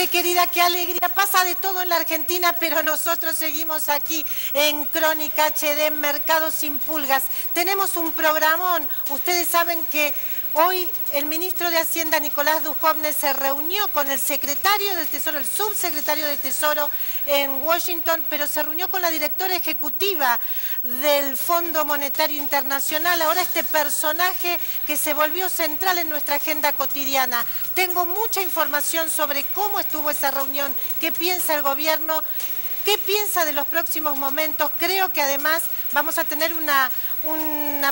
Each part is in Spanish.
Gente querida, qué alegría. Pasa de todo en la Argentina, pero nosotros seguimos aquí en Crónica HD, en Mercado Sin Pulgas. Tenemos un programón. Ustedes saben que hoy el ministro de Hacienda, Nicolás Dujovne, se reunió con el secretario del Tesoro, el subsecretario de Tesoro en Washington, pero se reunió con la directora ejecutiva del Fondo Monetario Internacional, ahora este personaje que se volvió central en nuestra agenda cotidiana. Tengo mucha información sobre cómo estuvo esa reunión, qué piensa el gobierno, qué piensa de los próximos momentos. Creo que además vamos a tener una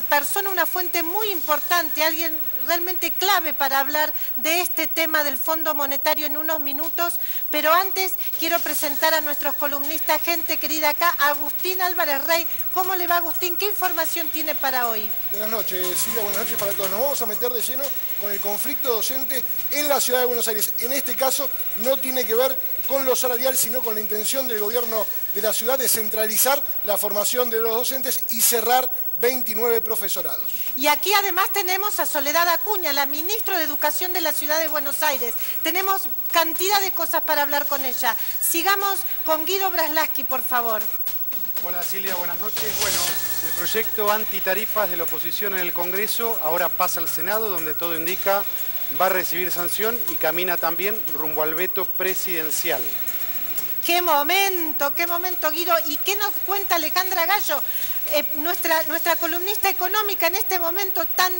persona, una fuente muy importante, alguien realmente clave para hablar de este tema del Fondo Monetario en unos minutos, pero antes quiero presentar a nuestros columnistas, gente querida acá, Agustín Álvarez Rey. ¿Cómo le va, Agustín? ¿Qué información tiene para hoy? Buenas noches, Silvia, buenas noches para todos. Nos vamos a meter de lleno con el conflicto docente en la ciudad de Buenos Aires. En este caso no tiene que ver con lo salarial, sino con la intención del gobierno de la ciudad de centralizar la formación de los docentes y cerrar 29 profesorados. Y aquí además tenemos a Soledad Acuña, la ministra de Educación de la ciudad de Buenos Aires. Tenemos cantidad de cosas para hablar con ella. Sigamos con Guido Braslaski, por favor. Hola Silvia, buenas noches. Bueno, el proyecto antitarifas de la oposición en el Congreso ahora pasa al Senado, donde todo indica va a recibir sanción y camina también rumbo al veto presidencial. ¡Qué momento, Guido! ¿Y qué nos cuenta Alejandra Gallo, nuestra columnista económica en este momento tan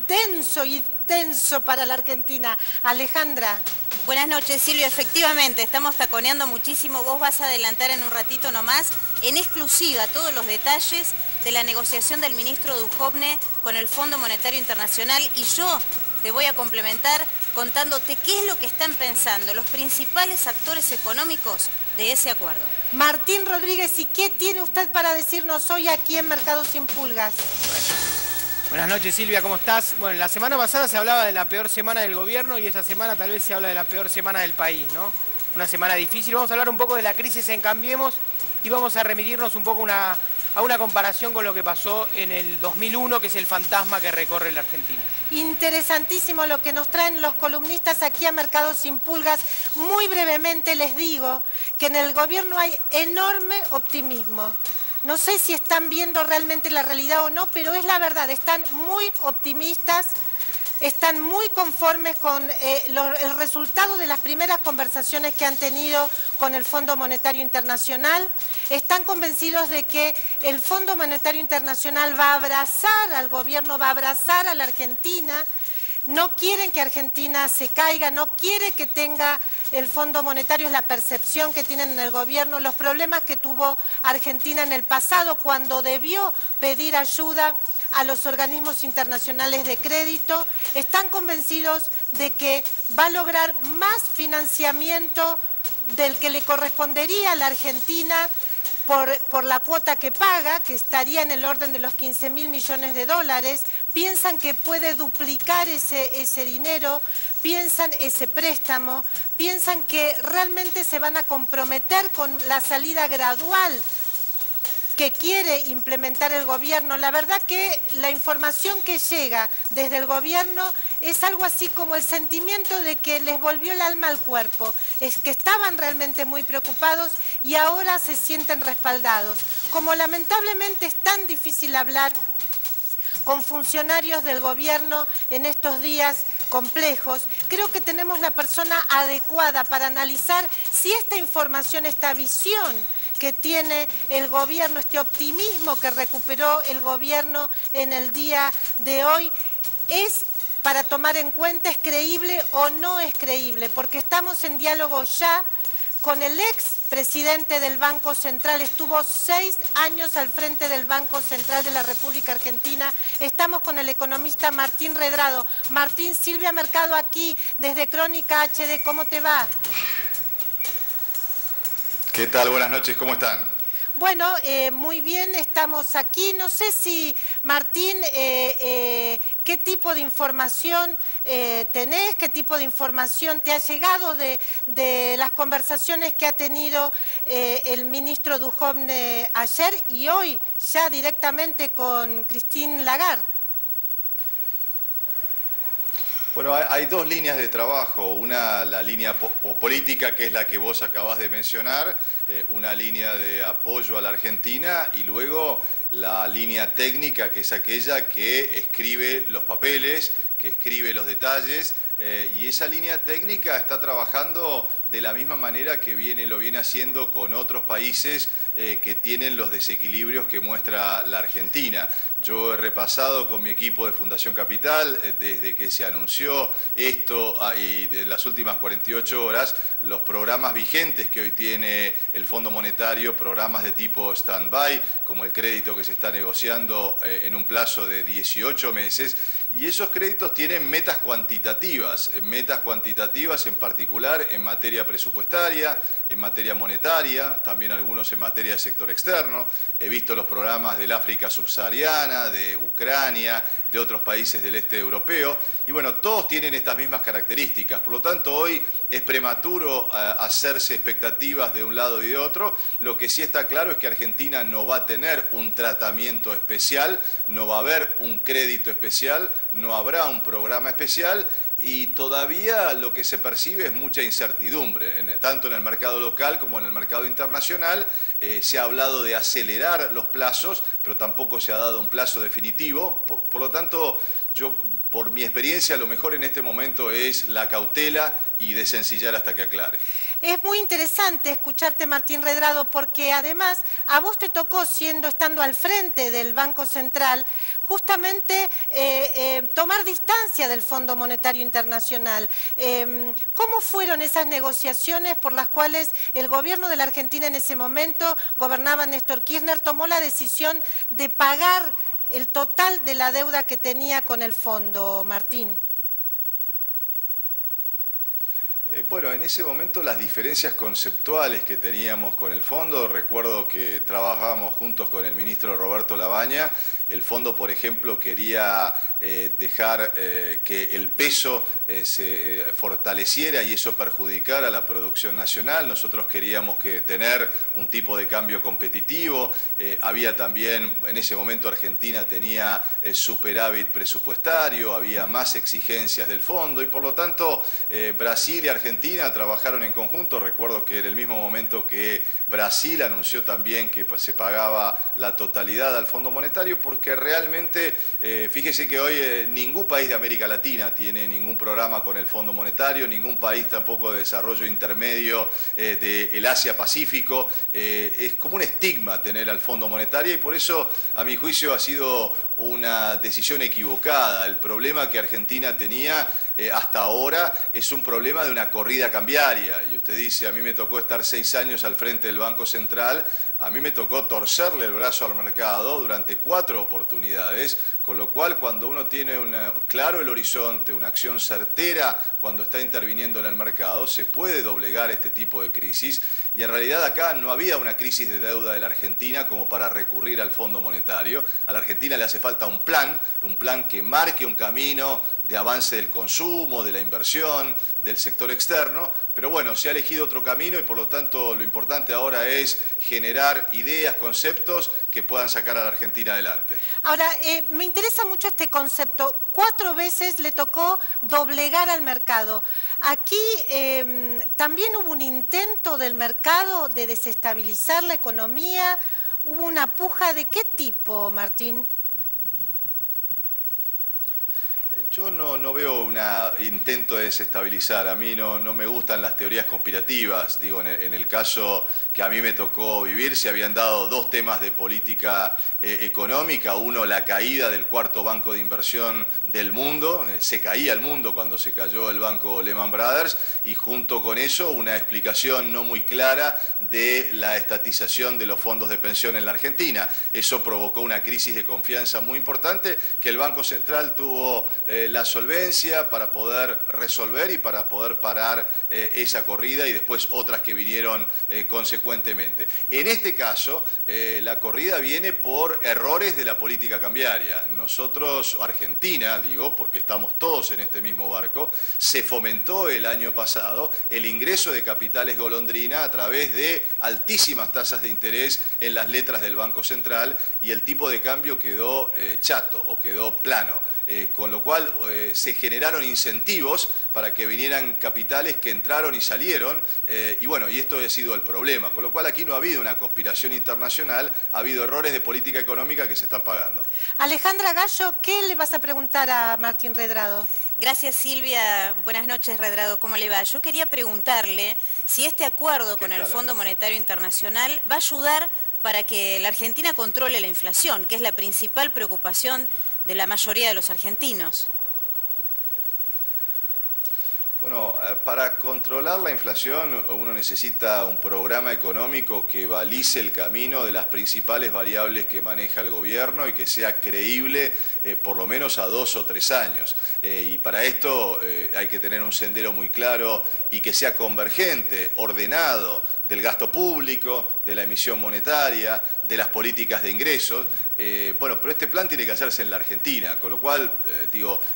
denso y tenso para la Argentina? Alejandra. Buenas noches, Silvia. Efectivamente, estamos taconeando muchísimo. Vos vas a adelantar en un ratito nomás, en exclusiva, todos los detalles de la negociación del ministro Dujovne con el Fondo Monetario Internacional, y yo te voy a complementar contándote qué es lo que están pensando los principales actores económicos de ese acuerdo. Martín Rodríguez, ¿y qué tiene usted para decirnos hoy aquí en Mercado Sin Pulgas? Buenas noches, Silvia, ¿cómo estás? Bueno, la semana pasada se hablaba de la peor semana del gobierno y esta semana tal vez se habla de la peor semana del país, ¿no? Una semana difícil. Vamos a hablar un poco de la crisis en Cambiemos y vamos a remitirnos un poco a una comparación con lo que pasó en el 2001, que es el fantasma que recorre la Argentina. Interesantísimo lo que nos traen los columnistas aquí a Mercado Sin Pulgas. Muy brevemente les digo que en el gobierno hay enorme optimismo. No sé si están viendo realmente la realidad o no, pero es la verdad, están muy optimistas, están muy conformes con el resultado de las primeras conversaciones que han tenido con el Fondo Monetario Internacional. Están convencidos de que el Fondo Monetario Internacional va a abrazar al gobierno, va a abrazar a la Argentina. No quieren que Argentina se caiga, no quiere que tenga el Fondo Monetario, es la percepción que tienen en el gobierno, los problemas que tuvo Argentina en el pasado cuando debió pedir ayuda a los organismos internacionales de crédito. Están convencidos de que va a lograr más financiamiento del que le correspondería a la Argentina por la cuota que paga, que estaría en el orden de los 15.000 millones de dólares. Piensan que puede duplicar ese dinero, piensan ese préstamo, piensan que realmente se van a comprometer con la salida gradual que quiere implementar el gobierno. La verdad que la información que llega desde el gobierno es algo así como el sentimiento de que les volvió el alma al cuerpo. Es que estaban realmente muy preocupados y ahora se sienten respaldados. Como lamentablemente es tan difícil hablar con funcionarios del gobierno en estos días complejos, creo que tenemos la persona adecuada para analizar si esta información, esta visión que tiene el gobierno, este optimismo que recuperó el gobierno en el día de hoy, es para tomar en cuenta, es creíble o no es creíble, porque estamos en diálogo ya con el ex presidente del Banco Central, estuvo 6 años al frente del Banco Central de la República Argentina. Estamos con el economista Martín Redrado. Martín, Silvia Mercado aquí desde Crónica HD, ¿cómo te va? ¿Qué tal? Buenas noches, ¿cómo están? Bueno, muy bien, estamos aquí. No sé si, Martín, qué tipo de información tenés, qué tipo de información te ha llegado de las conversaciones que ha tenido el ministro Dujovne ayer y hoy ya directamente con Christine Lagarde. Bueno, hay dos líneas de trabajo. Una, la línea política, que es la que vos acabás de mencionar, una línea de apoyo a la Argentina, y luego la línea técnica, que es aquella que escribe los papeles, que escribe los detalles, y esa línea técnica está trabajando de la misma manera que lo viene haciendo con otros países que tienen los desequilibrios que muestra la Argentina. Yo he repasado con mi equipo de Fundación Capital, desde que se anunció esto y en las últimas 48 horas, los programas vigentes que hoy tiene el Fondo Monetario, programas de tipo stand-by, como el crédito que se está negociando en un plazo de 18 meses, y esos créditos tienen metas cuantitativas en particular en materia presupuestaria, en materia monetaria, también algunos en materia de sector externo. He visto los programas del África subsahariana, de Ucrania, de otros países del este europeo, y bueno, todos tienen estas mismas características. Por lo tanto, hoy es prematuro hacerse expectativas de un lado y de otro. Lo que sí está claro es que Argentina no va a tener un tratamiento especial, no va a haber un crédito especial, no habrá un programa especial, y todavía lo que se percibe es mucha incertidumbre, tanto en el mercado local como en el mercado internacional. Se ha hablado de acelerar los plazos, pero tampoco se ha dado un plazo definitivo. Por lo tanto, yo, por mi experiencia, lo mejor en este momento es la cautela y desencillar hasta que aclare. Es muy interesante escucharte, Martín Redrado, porque además a vos te tocó, estando al frente del Banco Central, justamente tomar distancia del Fondo Monetario Internacional. ¿Cómo fueron esas negociaciones por las cuales el gobierno de la Argentina en ese momento, gobernaba Néstor Kirchner, tomó la decisión de pagar el total de la deuda que tenía con el fondo, Martín? Bueno, en ese momento las diferencias conceptuales que teníamos con el fondo, recuerdo que trabajábamos juntos con el ministro Roberto Labaña. El fondo, por ejemplo, quería dejar que el peso se fortaleciera y eso perjudicara a la producción nacional. Nosotros queríamos tener un tipo de cambio competitivo. Había también, en ese momento Argentina tenía superávit presupuestario, había más exigencias del fondo y por lo tanto Brasil y Argentina trabajaron en conjunto. Recuerdo que en el mismo momento que Brasil anunció también que se pagaba la totalidad al Fondo Monetario, porque realmente, fíjese que hoy ningún país de América Latina tiene ningún programa con el Fondo Monetario, ningún país tampoco de desarrollo intermedio del Asia-Pacífico. Es como un estigma tener al Fondo Monetario y por eso, a mi juicio, ha sido una decisión equivocada. El problema que Argentina tenía hasta ahora es un problema de una corrida cambiaria. Y usted dice, a mí me tocó estar 6 años al frente del Banco Central, a mí me tocó torcerle el brazo al mercado durante 4 oportunidades, con lo cual cuando uno tiene claro el horizonte, una acción certera cuando está interviniendo en el mercado, se puede doblegar este tipo de crisis. Y en realidad acá no había una crisis de deuda de la Argentina como para recurrir al Fondo Monetario. A la Argentina le hace falta un plan que marque un camino de avance del consumo, de la inversión, del sector externo, pero bueno, se ha elegido otro camino y por lo tanto lo importante ahora es generar ideas, conceptos que puedan sacar a la Argentina adelante. Ahora, me interesa mucho este concepto. 4 veces le tocó doblegar al mercado. Aquí también hubo un intento del mercado de desestabilizar la economía. ¿Hubo una puja de qué tipo, Martín? Yo no veo un intento de desestabilizar. A mí no me gustan las teorías conspirativas. Digo, en el caso que a mí me tocó vivir, se habían dado 2 temas de política económica. Uno, la caída del 4º banco de inversión del mundo. Se caía el mundo cuando se cayó el banco Lehman Brothers. Y junto con eso, una explicación no muy clara de la estatización de los fondos de pensión en la Argentina. Eso provocó una crisis de confianza muy importante que el Banco Central tuvo la solvencia para poder resolver y para poder parar esa corrida y después otras que vinieron consecuentemente. En este caso, la corrida viene por errores de la política cambiaria. Nosotros, Argentina, digo, porque estamos todos en este mismo barco, se fomentó el año pasado el ingreso de capitales golondrina a través de altísimas tasas de interés en las letras del Banco Central y el tipo de cambio quedó chato o quedó plano. Con lo cual se generaron incentivos para que vinieran capitales que entraron y salieron, y bueno, y esto ha sido el problema, con lo cual aquí no ha habido una conspiración internacional, ha habido errores de política económica que se están pagando. Alejandra Gallo, ¿qué le vas a preguntar a Martín Redrado? Gracias, Silvia. Buenas noches, Redrado. ¿Cómo le va? Yo quería preguntarle si este acuerdo con el Fondo Monetario Internacional va a ayudar para que la Argentina controle la inflación, que es la principal preocupación de la mayoría de los argentinos. Bueno, para controlar la inflación uno necesita un programa económico que balice el camino de las principales variables que maneja el gobierno y que sea creíble por lo menos a 2 o 3 años. Y para esto hay que tener un sendero muy claro y que sea convergente, ordenado, del gasto público, de la emisión monetaria, de las políticas de ingresos. Bueno, pero este plan tiene que hacerse en la Argentina, con lo cual,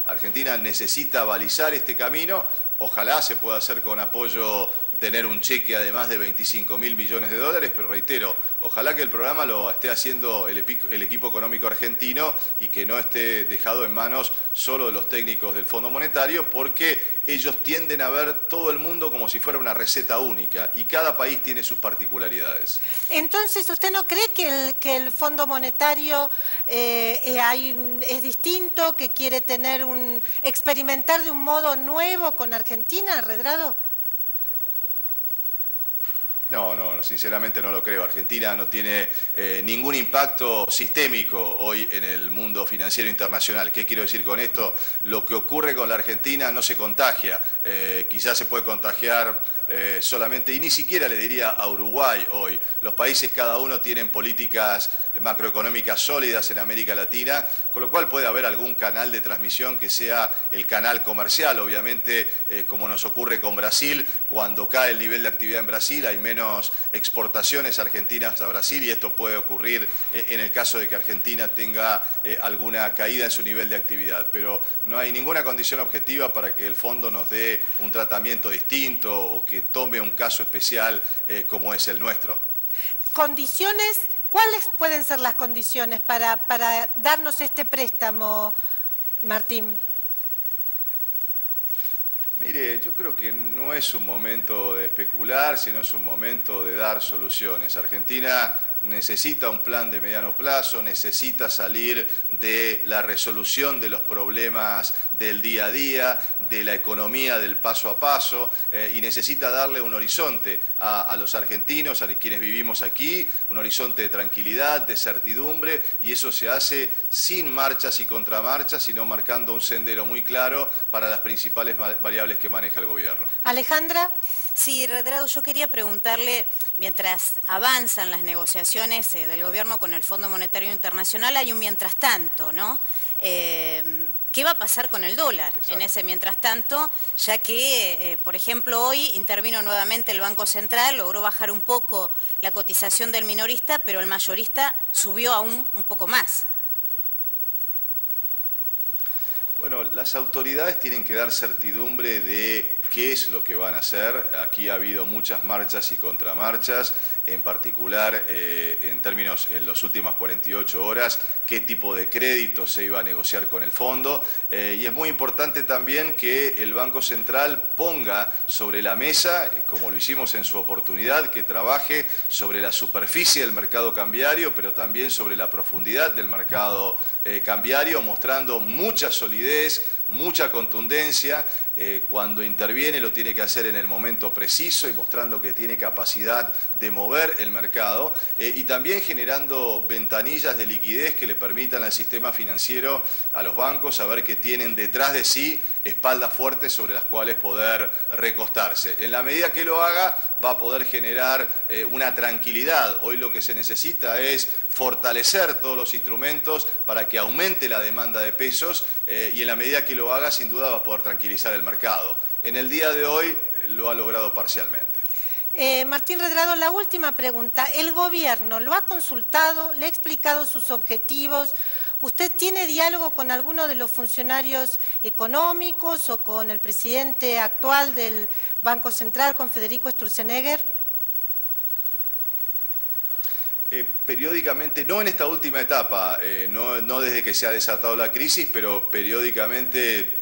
Argentina necesita balizar este camino. Ojalá se pueda hacer con apoyo, tener un cheque además de 25.000 millones de dólares, pero reitero, ojalá que el programa lo esté haciendo el equipo económico argentino y que no esté dejado en manos solo de los técnicos del Fondo Monetario, porque ellos tienden a ver todo el mundo como si fuera una receta única y cada país tiene sus particularidades. Entonces, ¿usted no cree que el Fondo Monetario es distinto, que quiere experimentar de un modo nuevo con Argentina, Redrado? No, sinceramente no lo creo. Argentina no tiene ningún impacto sistémico hoy en el mundo financiero internacional. ¿Qué quiero decir con esto? Lo que ocurre con la Argentina no se contagia. Quizás se puede contagiar solamente, y ni siquiera le diría a Uruguay hoy. Los países cada uno tienen políticas macroeconómicas sólidas en América Latina, con lo cual puede haber algún canal de transmisión que sea el canal comercial. Obviamente, como nos ocurre con Brasil, cuando cae el nivel de actividad en Brasil hay menos exportaciones argentinas a Brasil, y esto puede ocurrir en el caso de que Argentina tenga alguna caída en su nivel de actividad. Pero no hay ninguna condición objetiva para que el fondo nos dé un tratamiento distinto o que tome un caso especial como es el nuestro. ¿Condiciones? ¿Cuáles pueden ser las condiciones para darnos este préstamo, Martín? Mire, yo creo que no es un momento de especular, sino es un momento de dar soluciones. Argentina necesita un plan de mediano plazo, necesita salir de la resolución de los problemas del día a día, de la economía del paso a paso, y necesita darle un horizonte a los argentinos, a quienes vivimos aquí, un horizonte de tranquilidad, de certidumbre, y eso se hace sin marchas y contramarchas, sino marcando un sendero muy claro para las principales variables que maneja el gobierno. Alejandra. Sí, Redrado, yo quería preguntarle, mientras avanzan las negociaciones del gobierno con el Fondo Monetario Internacional, hay un mientras tanto, ¿no? ¿Qué va a pasar con el dólar? Exacto. En ese mientras tanto, ya que, por ejemplo, hoy intervino nuevamente el Banco Central, logró bajar un poco la cotización del minorista, pero el mayorista subió aún un poco más. Bueno, las autoridades tienen que dar certidumbre de qué es lo que van a hacer. Aquí ha habido muchas marchas y contramarchas, en particular en las últimas 48 horas, qué tipo de crédito se iba a negociar con el fondo. Y es muy importante también que el Banco Central ponga sobre la mesa, como lo hicimos en su oportunidad, que trabaje sobre la superficie del mercado cambiario, pero también sobre la profundidad del mercado cambiario, mostrando mucha solidez, mucha contundencia. Cuando interviene lo tiene que hacer en el momento preciso y mostrando que tiene capacidad de mover el mercado, y también generando ventanillas de liquidez que le permitan al sistema financiero, a los bancos, saber que tienen detrás de sí espaldas fuertes sobre las cuales poder recostarse. En la medida que lo haga, va a poder generar una tranquilidad. Hoy lo que se necesita es fortalecer todos los instrumentos para que aumente la demanda de pesos, y en la medida que lo haga, sin duda va a poder tranquilizar el mercado. En el día de hoy lo ha logrado parcialmente. Martín Redrado, la última pregunta. ¿El gobierno lo ha consultado, le ha explicado sus objetivos? ¿Usted tiene diálogo con alguno de los funcionarios económicos o con el presidente actual del Banco Central, con Federico Sturzenegger? periódicamente, no en esta última etapa, no desde que se ha desatado la crisis, pero periódicamente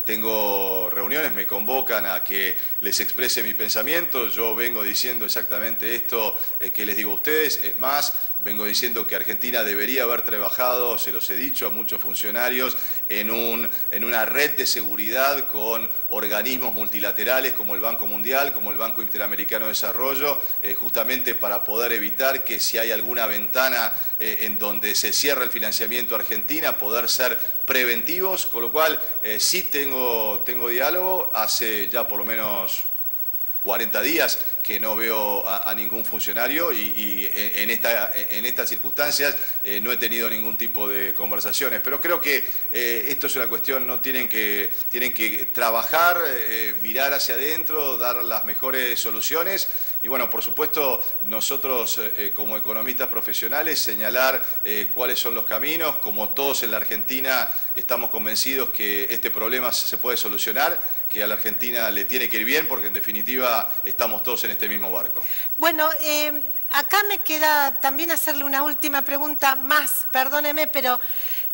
tengo reuniones, me convocan a que les exprese mi pensamiento. Yo vengo diciendo exactamente esto que les digo a ustedes. Es más, vengo diciendo que Argentina debería haber trabajado, se los he dicho a muchos funcionarios, en una red de seguridad con organismos multilaterales como el Banco Mundial, como el Banco Interamericano de Desarrollo, justamente para poder evitar que si hay alguna ventana en donde se cierra el financiamiento a Argentina, poder ser preventivos, con lo cual sí tengo diálogo. Hace ya por lo menos 40 días que no veo a ningún funcionario y en estas circunstancias no he tenido ningún tipo de conversaciones. Pero creo que esto es una cuestión, no tienen que trabajar, mirar hacia adentro, dar las mejores soluciones. Y bueno, por supuesto, nosotros como economistas profesionales señalar cuáles son los caminos. Como todos en la Argentina estamos convencidos que este problema se puede solucionar, que a la Argentina le tiene que ir bien, porque en definitiva estamos todos en este mismo barco. Bueno, acá me queda también hacerle una última pregunta más, perdóneme, pero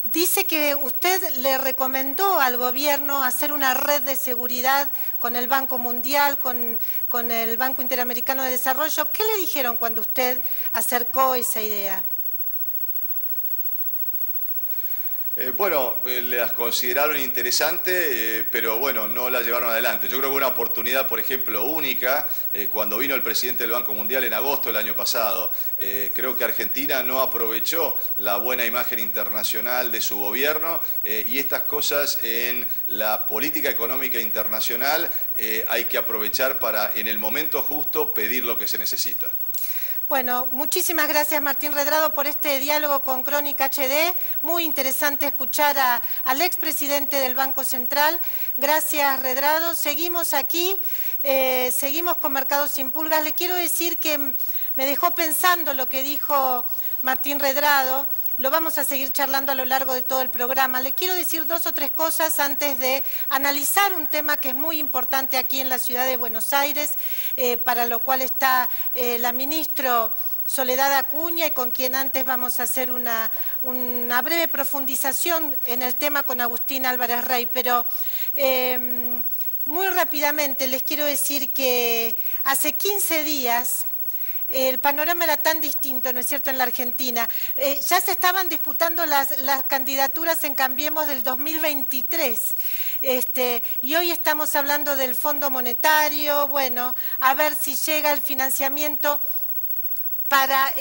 dice que usted le recomendó al gobierno hacer una red de seguridad con el Banco Mundial, con el Banco Interamericano de Desarrollo. ¿Qué le dijeron cuando usted acercó esa idea? Bueno, las consideraron interesantes, pero bueno, no la llevaron adelante. Yo creo que una oportunidad, por ejemplo, única, cuando vino el presidente del Banco Mundial en agosto del año pasado. Creo que Argentina no aprovechó la buena imagen internacional de su gobierno y estas cosas en la política económica internacional hay que aprovechar para, en el momento justo, pedir lo que se necesita. Bueno, muchísimas gracias Martín Redrado por este diálogo con Crónica HD. Muy interesante escuchar al expresidente del Banco Central. Gracias Redrado. Seguimos aquí, seguimos con Mercados sin Pulgas. Le quiero decir que me dejó pensando lo que dijo Martín Redrado. Lo vamos a seguir charlando a lo largo de todo el programa. Le quiero decir 2 o 3 cosas antes de analizar un tema que es muy importante aquí en la ciudad de Buenos Aires, para lo cual está la ministra Soledad Acuña y con quien antes vamos a hacer una breve profundización en el tema con Agustín Álvarez Rey. Pero muy rápidamente les quiero decir que hace 15 días... el panorama era tan distinto, ¿no es cierto?, en la Argentina. Ya se estaban disputando las candidaturas en Cambiemos del 2023. Y hoy estamos hablando del Fondo Monetario, bueno, a ver si llega el financiamiento para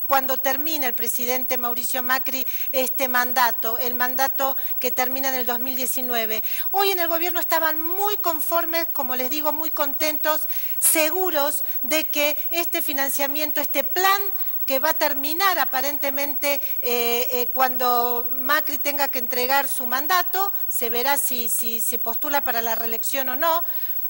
cuando termine el presidente Mauricio Macri este mandato, el mandato que termina en el 2019. Hoy en el gobierno estaban muy conformes, como les digo, muy contentos, seguros de que este financiamiento, este plan que va a terminar aparentemente cuando Macri tenga que entregar su mandato, se verá si se postula para la reelección o no.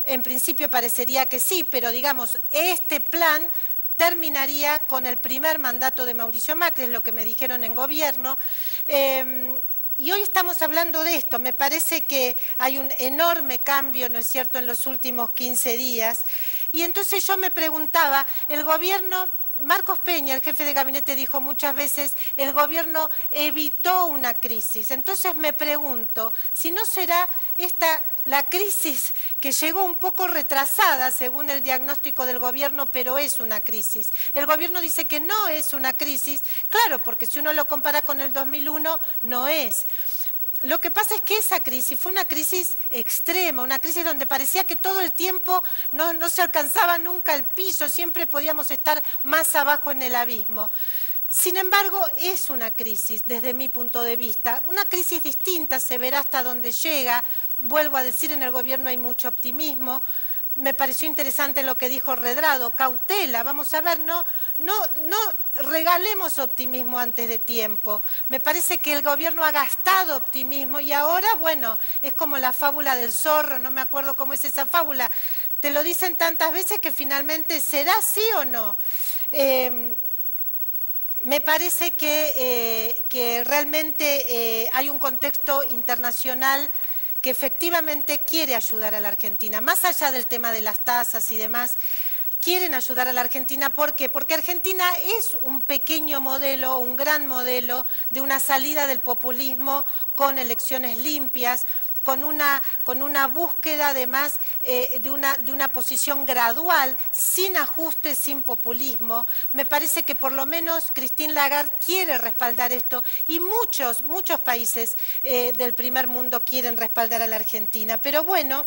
En principio parecería que sí, pero digamos, este plan terminaría con el primer mandato de Mauricio Macri, es lo que me dijeron en gobierno. Y hoy estamos hablando de esto. Me parece que hay un enorme cambio, ¿no es cierto?, en los últimos 15 días. Y entonces yo me preguntaba, el gobierno... Marcos Peña, el jefe de gabinete, dijo muchas veces, el gobierno evitó una crisis. Entonces me pregunto, si no será esta la crisis que llegó un poco retrasada según el diagnóstico del gobierno, pero es una crisis. El gobierno dice que no es una crisis, claro, porque si uno lo compara con el 2001, no es. Lo que pasa es que esa crisis fue una crisis extrema, una crisis donde parecía que todo el tiempo no se alcanzaba nunca el piso, siempre podíamos estar más abajo en el abismo. Sin embargo, es una crisis, desde mi punto de vista, una crisis distinta, se verá hasta dónde llega. Vuelvo a decir, en el gobierno hay mucho optimismo. Me pareció interesante lo que dijo Redrado, cautela, vamos a ver, no regalemos optimismo antes de tiempo. Me parece que el gobierno ha gastado optimismo y ahora, bueno, es como la fábula del zorro, no me acuerdo cómo es esa fábula. Te lo dicen tantas veces que finalmente será sí o no. Me parece que realmente hay un contexto internacional que efectivamente quiere ayudar a la Argentina, más allá del tema de las tasas y demás. quieren ayudar a la Argentina. ¿Por qué? Porque Argentina es un pequeño modelo, un gran modelo de una salida del populismo con elecciones limpias, con una búsqueda además de una posición gradual, sin ajustes, sin populismo. Me parece que por lo menos Christine Lagarde quiere respaldar esto y muchos países del primer mundo quieren respaldar a la Argentina. Pero bueno,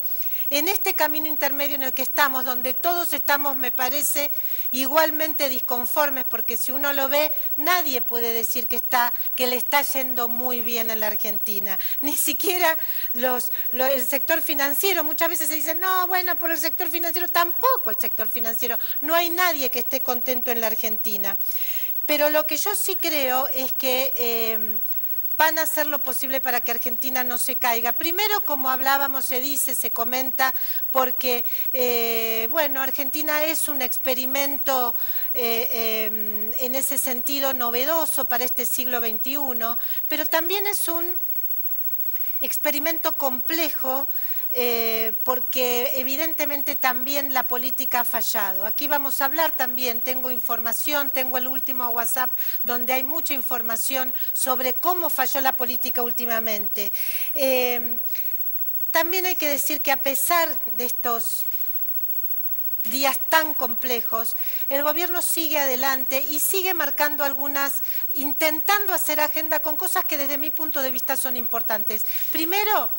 en este camino intermedio en el que estamos, donde todos estamos, me parece, igualmente disconformes, porque si uno lo ve, nadie puede decir que le está yendo muy bien en la Argentina. Ni siquiera el sector financiero. Muchas veces se dice, no, bueno, por el sector financiero, tampoco el sector financiero. No hay nadie que esté contento en la Argentina. Pero lo que yo sí creo es que van a hacer lo posible para que Argentina no se caiga. Primero, como hablábamos, se dice, se comenta, porque, bueno, Argentina es un experimento en ese sentido novedoso para este siglo XXI, pero también es un experimento complejo, porque evidentemente también la política ha fallado. Aquí vamos a hablar también, tengo información, tengo el último WhatsApp donde hay mucha información sobre cómo falló la política últimamente. También hay que decir que a pesar de estos días tan complejos, el gobierno sigue adelante y sigue marcando intentando hacer agenda con cosas que desde mi punto de vista son importantes. Primero,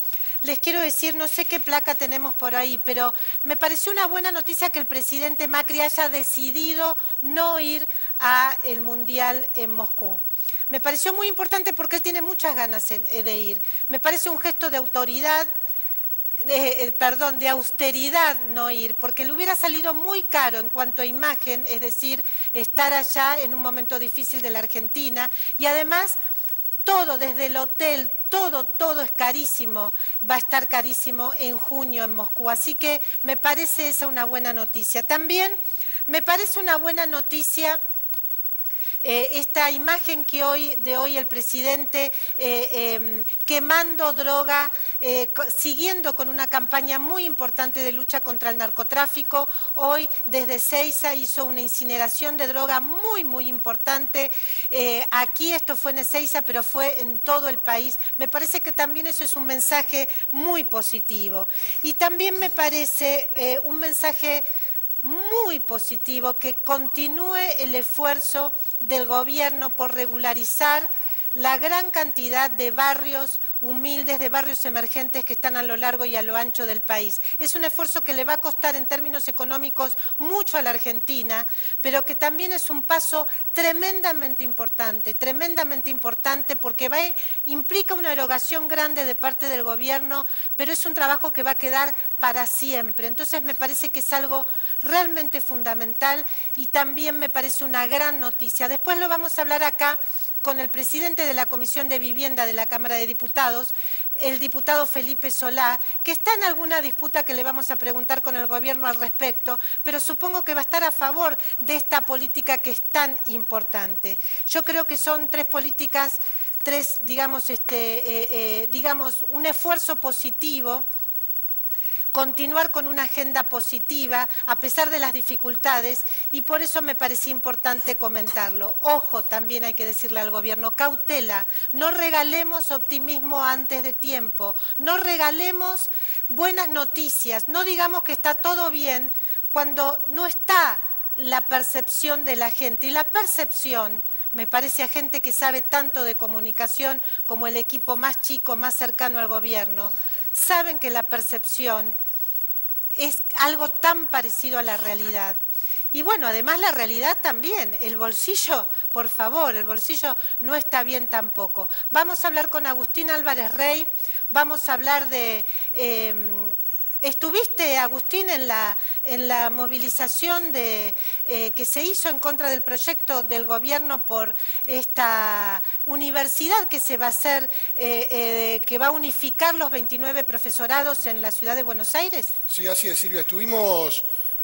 les quiero decir, no sé qué placa tenemos por ahí, pero me pareció una buena noticia que el presidente Macri haya decidido no ir al Mundial en Moscú. Me pareció muy importante porque él tiene muchas ganas de ir. Me parece un gesto de autoridad, de austeridad no ir, porque le hubiera salido muy caro en cuanto a imagen, es decir, estar allá en un momento difícil de la Argentina, y además todo, desde el hotel, todo es carísimo, va a estar carísimo en junio en Moscú, así que me parece esa una buena noticia. También me parece una buena noticia esta imagen que hoy el presidente quemando droga, siguiendo con una campaña muy importante de lucha contra el narcotráfico. Hoy desde Seiza hizo una incineración de droga muy importante. Aquí esto fue en Ezeiza, pero fue en todo el país. Me parece que también eso es un mensaje muy positivo. Y también me parece un mensaje muy positivo que continúe el esfuerzo del gobierno por regularizar la gran cantidad de barrios humildes, de barrios emergentes que están a lo largo y a lo ancho del país. Es un esfuerzo que le va a costar en términos económicos mucho a la Argentina, pero que también es un paso tremendamente importante porque implica una erogación grande de parte del gobierno, pero es un trabajo que va a quedar para siempre. Entonces me parece que es algo realmente fundamental y también me parece una gran noticia. Después lo vamos a hablar acá con el presidente de la Comisión de Vivienda de la Cámara de Diputados, el diputado Felipe Solá, que está en alguna disputa que le vamos a preguntar con el gobierno al respecto, pero supongo que va a estar a favor de esta política que es tan importante. Yo creo que son tres políticas, digamos, un esfuerzo positivo, continuar con una agenda positiva a pesar de las dificultades, y por eso me parecía importante comentarlo. Ojo, también hay que decirle al gobierno, cautela, no regalemos optimismo antes de tiempo, no regalemos buenas noticias, no digamos que está todo bien cuando no está la percepción de la gente. Y la percepción, me parece a gente que sabe tanto de comunicación como el equipo más chico, más cercano al gobierno, saben que la percepción es algo tan parecido a la realidad. Y bueno, además la realidad también, el bolsillo, por favor, el bolsillo no está bien tampoco. Vamos a hablar con Agustín Álvarez Rey, vamos a hablar de... ¿Estuviste, Agustín, en la movilización que se hizo en contra del proyecto del gobierno por esta universidad que se va a hacer, que va a unificar los 29 profesorados en la ciudad de Buenos Aires? Sí, así es, Silvia.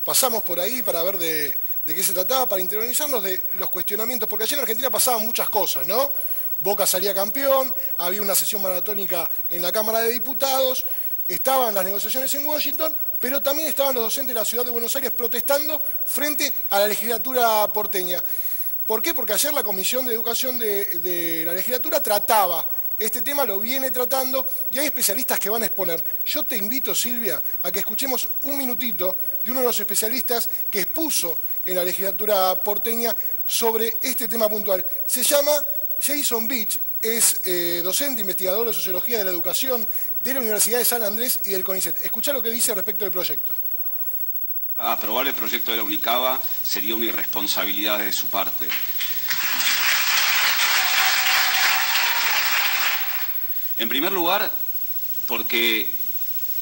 Pasamos por ahí para ver de qué se trataba, para interiorizarnos de los cuestionamientos, porque allí en Argentina pasaban muchas cosas, ¿no? Boca salía campeón, había una sesión maratónica en la Cámara de Diputados, estaban las negociaciones en Washington, pero también estaban los docentes de la ciudad de Buenos Aires protestando frente a la legislatura porteña. ¿Por qué? Porque ayer la Comisión de Educación de la legislatura trataba este tema, lo viene tratando, y hay especialistas que van a exponer. Yo te invito, Silvia, a que escuchemos un minutito de uno de los especialistas que expuso en la legislatura porteña sobre este tema puntual. Se llama Jason Beach, es docente, investigador de Sociología de la Educación de la Universidad de San Andrés y del CONICET. Escuchá lo que dice respecto del proyecto. Aprobar el proyecto de la UNICABA sería una irresponsabilidad de su parte. En primer lugar, porque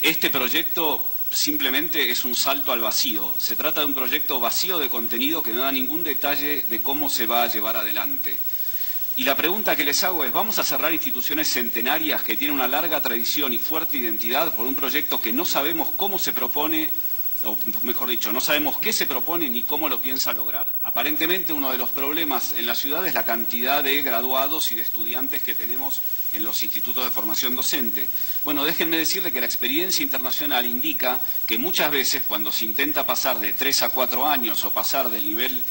este proyecto simplemente es un salto al vacío. Se trata de un proyecto vacío de contenido que no da ningún detalle de cómo se va a llevar adelante. Y la pregunta que les hago es, ¿vamos a cerrar instituciones centenarias que tienen una larga tradición y fuerte identidad por un proyecto que no sabemos cómo se propone, o mejor dicho, no sabemos qué se propone ni cómo lo piensa lograr? Aparentemente uno de los problemas en la ciudad es la cantidad de graduados y de estudiantes que tenemos en los institutos de formación docente. Bueno, déjenme decirle que la experiencia internacional indica que muchas veces cuando se intenta pasar de 3 a 4 años o pasar del nivel,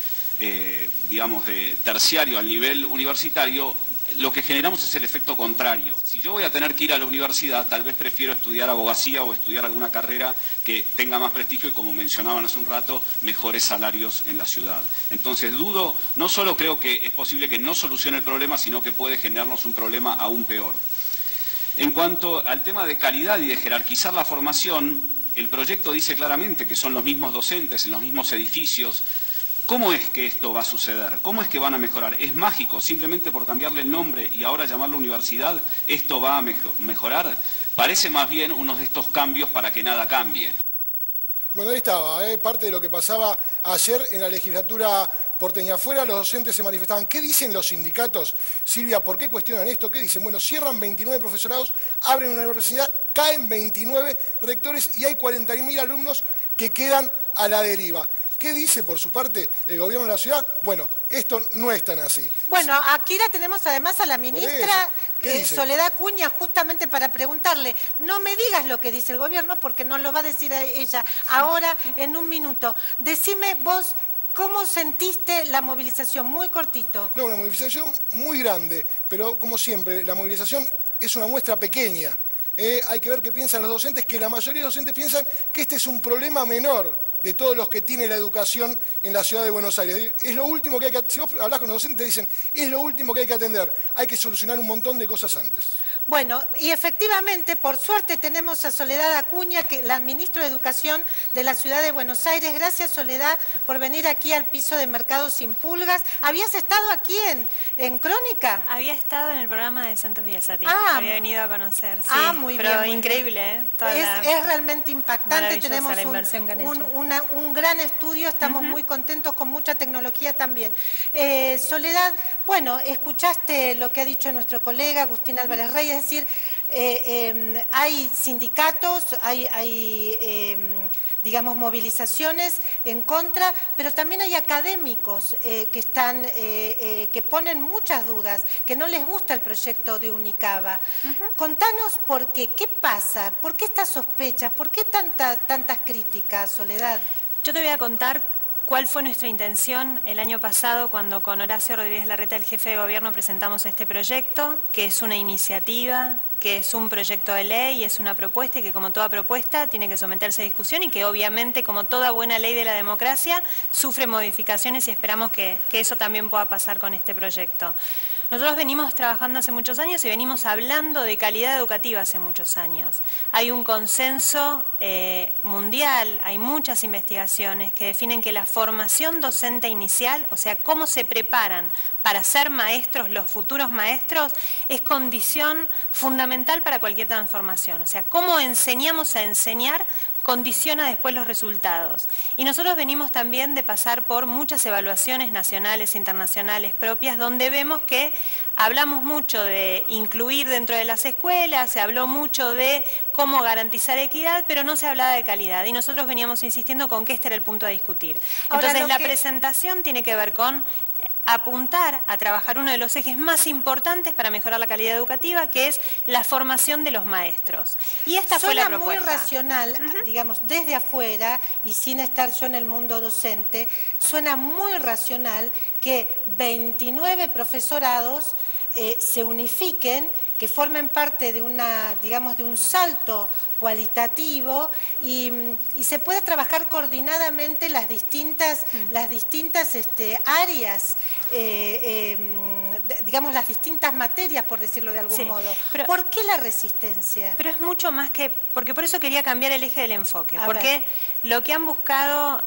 digamos, de terciario al nivel universitario, lo que generamos es el efecto contrario. Si yo voy a tener que ir a la universidad, tal vez prefiero estudiar abogacía o estudiar alguna carrera que tenga más prestigio y, como mencionaban hace un rato, mejores salarios en la ciudad. Entonces dudo, no solo creo que es posible que no solucione el problema, sino que puede generarnos un problema aún peor. En cuanto al tema de calidad y de jerarquizar la formación, el proyecto dice claramente que son los mismos docentes en los mismos edificios. ¿Cómo es que esto va a suceder? ¿Cómo es que van a mejorar? ¿Es mágico? ¿Simplemente por cambiarle el nombre y ahora llamarlo universidad, esto va a mejorar? Parece más bien uno de estos cambios para que nada cambie. Bueno, ahí estaba, parte de lo que pasaba ayer en la legislatura porteña. Afuera los docentes se manifestaban. ¿Qué dicen los sindicatos? Silvia, ¿por qué cuestionan esto? ¿Qué dicen? Bueno, cierran 29 profesorados, abren una universidad, caen 29 rectores y hay 40.000 alumnos que quedan a la deriva. ¿Qué dice por su parte el gobierno de la ciudad? Bueno, esto no es tan así. Bueno, aquí la tenemos además a la ministra Soledad Acuña, justamente para preguntarle, no me digas lo que dice el gobierno porque nos lo va a decir a ella ahora en un minuto. Decime vos, ¿cómo sentiste la movilización? Muy cortito. No, una movilización muy grande, pero como siempre, la movilización es una muestra pequeña. Hay que ver qué piensan los docentes, que la mayoría de los docentes piensan que este es un problema menor de todos los que tiene la educación en la ciudad de Buenos Aires. Es lo último que hay que, si vos hablás con los docentes, te dicen, es lo último que hay que atender, hay que solucionar un montón de cosas antes. Bueno, y efectivamente, por suerte tenemos a Soledad Acuña, que la ministra de Educación de la ciudad de Buenos Aires. Gracias, Soledad, por venir aquí al piso de Mercado Sin Pulgas. ¿Habías estado aquí en Crónica? Había estado en el programa de Santos Villazati, había venido a conocer, sí, muy pero bien, increíble, es realmente impactante, tenemos un gran estudio, estamos muy contentos, con mucha tecnología también. Soledad, bueno, escuchaste lo que ha dicho nuestro colega Agustín Álvarez Reyes. Es decir, hay sindicatos, hay digamos, movilizaciones en contra, pero también hay académicos que ponen muchas dudas, que no les gusta el proyecto de UNICABA. Contanos por qué pasa, por qué estas sospechas, por qué tantas críticas, Soledad. Yo te voy a contar cuál fue nuestra intención el año pasado cuando con Horacio Rodríguez Larreta, el jefe de gobierno, presentamos este proyecto, que es una iniciativa, que es un proyecto de ley, es una propuesta y que, como toda propuesta, tiene que someterse a discusión y que obviamente, como toda buena ley de la democracia, sufre modificaciones y esperamos que eso también pueda pasar con este proyecto. Nosotros venimos trabajando hace muchos años y venimos hablando de calidad educativa hace muchos años. Hay un consenso mundial, hay muchas investigaciones que definen que la formación docente inicial, o sea, cómo se preparan para ser maestros, los futuros maestros, es condición fundamental para cualquier transformación. O sea, cómo enseñamos a enseñar condiciona después los resultados. Y nosotros venimos también de pasar por muchas evaluaciones nacionales, internacionales, propias, donde vemos que hablamos mucho de incluir dentro de las escuelas, se habló mucho de cómo garantizar equidad, pero no se hablaba de calidad. Y nosotros veníamos insistiendo con que este era el punto a discutir. Entonces, la presentación tiene que ver con apuntar a trabajar uno de los ejes más importantes para mejorar la calidad educativa, que es la formación de los maestros. Y esta fue la propuesta. Suena muy racional, digamos, desde afuera y sin estar yo en el mundo docente, suena muy racional que 29 profesorados se unifiquen, que formen parte de una, digamos, de un salto cualitativo y se pueda trabajar coordinadamente las distintas áreas, digamos, las distintas materias, por decirlo de algún modo. Pero, ¿por qué la resistencia? Pero es mucho más que, porque por eso quería cambiar el eje del enfoque, porque lo que han buscado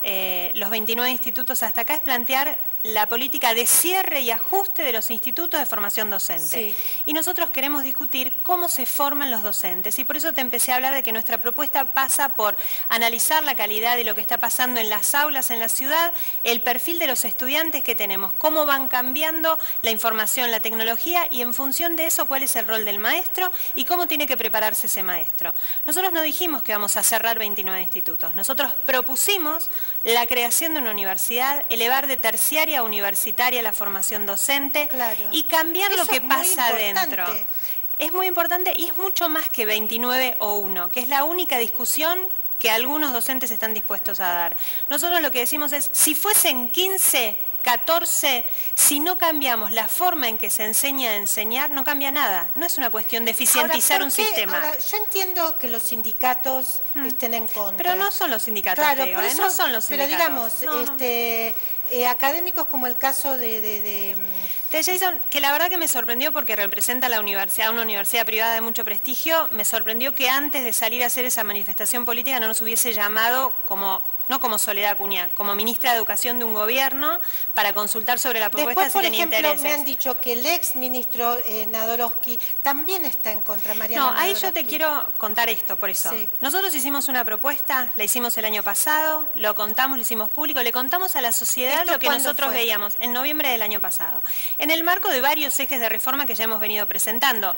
los 29 institutos hasta acá es plantear la política de cierre y ajuste de los institutos de formación docente. Y nosotros queremos discutir cómo se forman los docentes, y por eso te empecé a hablar de que nuestra propuesta pasa por analizar la calidad de lo que está pasando en las aulas, en la ciudad, el perfil de los estudiantes que tenemos, cómo van cambiando la información, la tecnología, y en función de eso cuál es el rol del maestro y cómo tiene que prepararse ese maestro. Nosotros no dijimos que vamos a cerrar 29 institutos, nosotros propusimos la creación de una universidad, elevar de terciaria a universitaria la formación docente y cambiar lo que pasa adentro. Es muy importante y es mucho más que 29 o 1, que es la única discusión que algunos docentes están dispuestos a dar. Nosotros lo que decimos es, si fuesen 15, 14, si no cambiamos la forma en que se enseña a enseñar, no cambia nada. No es una cuestión de eficientizar un sistema. Ahora, yo entiendo que los sindicatos estén en contra. Pero no son los sindicatos, claro, por eso, no son los sindicatos. Pero digamos, académicos como el caso de Jason, que la verdad que me sorprendió porque representa la universidad, una universidad privada de mucho prestigio, me sorprendió que antes de salir a hacer esa manifestación política no nos hubiese llamado no como Soledad Acuña, como ministra de Educación de un gobierno, para consultar sobre la propuesta. Después, si tenía intereses. Por ejemplo, me han dicho que el ex ministro Nadorowski también está en contra, Mariana Nadorowski. Ahí yo te quiero contar esto, por eso. Nosotros hicimos una propuesta, la hicimos el año pasado, lo contamos, lo hicimos público, le contamos a la sociedad lo que nosotros veíamos en noviembre del año pasado. En el marco de varios ejes de reforma que ya hemos venido presentando,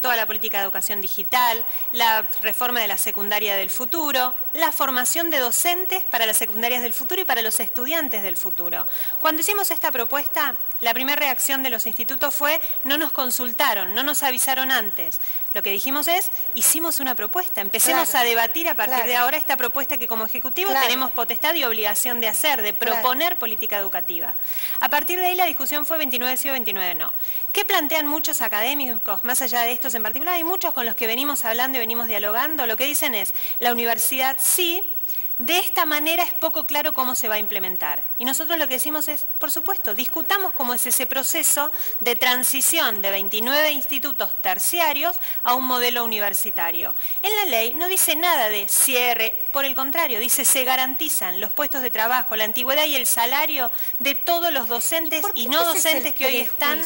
toda la política de educación digital, la reforma de la secundaria del futuro, la formación de docentes para las secundarias del futuro y para los estudiantes del futuro. Cuando hicimos esta propuesta, la primera reacción de los institutos fue, no nos consultaron, no nos avisaron antes. Lo que dijimos es, hicimos una propuesta, empecemos a debatir a partir de ahora esta propuesta que como Ejecutivo tenemos potestad y obligación de hacer, de proponer política educativa. A partir de ahí la discusión fue 29 sí o 29 no. ¿Qué plantean muchos académicos, más allá de estos en particular? Hay muchos con los que venimos hablando y venimos dialogando, lo que dicen es, la universidad sí, de esta manera es poco claro cómo se va a implementar. Y nosotros lo que decimos es, por supuesto, discutamos cómo es ese proceso de transición de 29 institutos terciarios a un modelo universitario. En la ley no dice nada de cierre, por el contrario, dice se garantizan los puestos de trabajo, la antigüedad y el salario de todos los docentes y no docentes que hoy están.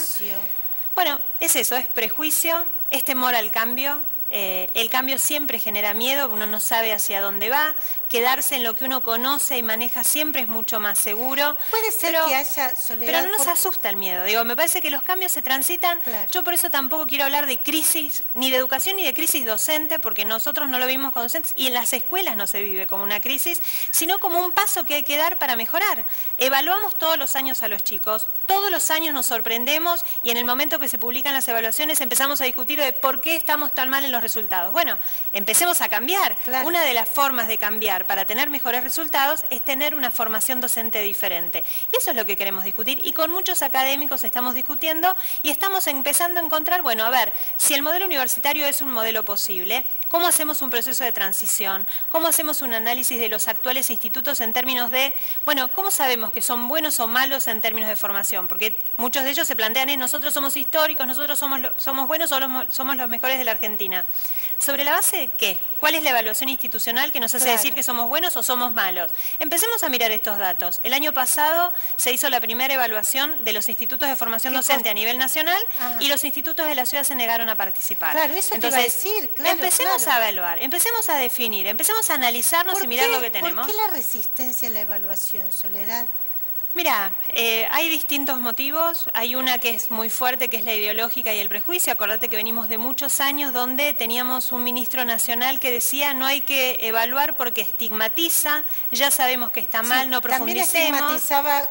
Bueno, es eso, es prejuicio, es temor al cambio. El cambio siempre genera miedo, uno no sabe hacia dónde va, quedarse en lo que uno conoce y maneja siempre es mucho más seguro. Puede ser que haya Soledad. Pero no nos asusta el miedo, digo, me parece que los cambios se transitan, yo por eso tampoco quiero hablar de crisis, ni de educación ni de crisis docente, porque nosotros no lo vimos con docentes y en las escuelas no se vive como una crisis, sino como un paso que hay que dar para mejorar. Evaluamos todos los años a los chicos, todos los años nos sorprendemos y en el momento que se publican las evaluaciones empezamos a discutir de por qué estamos tan mal en los resultados. Bueno, empecemos a cambiar. Una de las formas de cambiar para tener mejores resultados es tener una formación docente diferente. Y eso es lo que queremos discutir y con muchos académicos estamos discutiendo y estamos empezando a encontrar, bueno, a ver, si el modelo universitario es un modelo posible, ¿cómo hacemos un proceso de transición? ¿Cómo hacemos un análisis de los actuales institutos en términos de, bueno, ¿cómo sabemos que son buenos o malos en términos de formación? Porque muchos de ellos se plantean, nosotros somos históricos, nosotros somos buenos o somos los mejores de la Argentina. ¿Sobre la base de qué? ¿Cuál es la evaluación institucional que nos hace decir que somos buenos o somos malos? Empecemos a mirar estos datos. El año pasado se hizo la primera evaluación de los institutos de formación docente a nivel nacional y los institutos de la ciudad se negaron a participar. Claro, eso te iba a decir. Empecemos a evaluar, empecemos a definir, empecemos a analizarnos y mirar lo que tenemos. ¿Por qué la resistencia a la evaluación, Soledad? Mira, hay distintos motivos. Hay una que es muy fuerte, que es la ideológica y el prejuicio. Acordate que venimos de muchos años donde teníamos un ministro nacional que decía no hay que evaluar porque estigmatiza, ya sabemos que está mal, no profundicemos. También estigmatizaba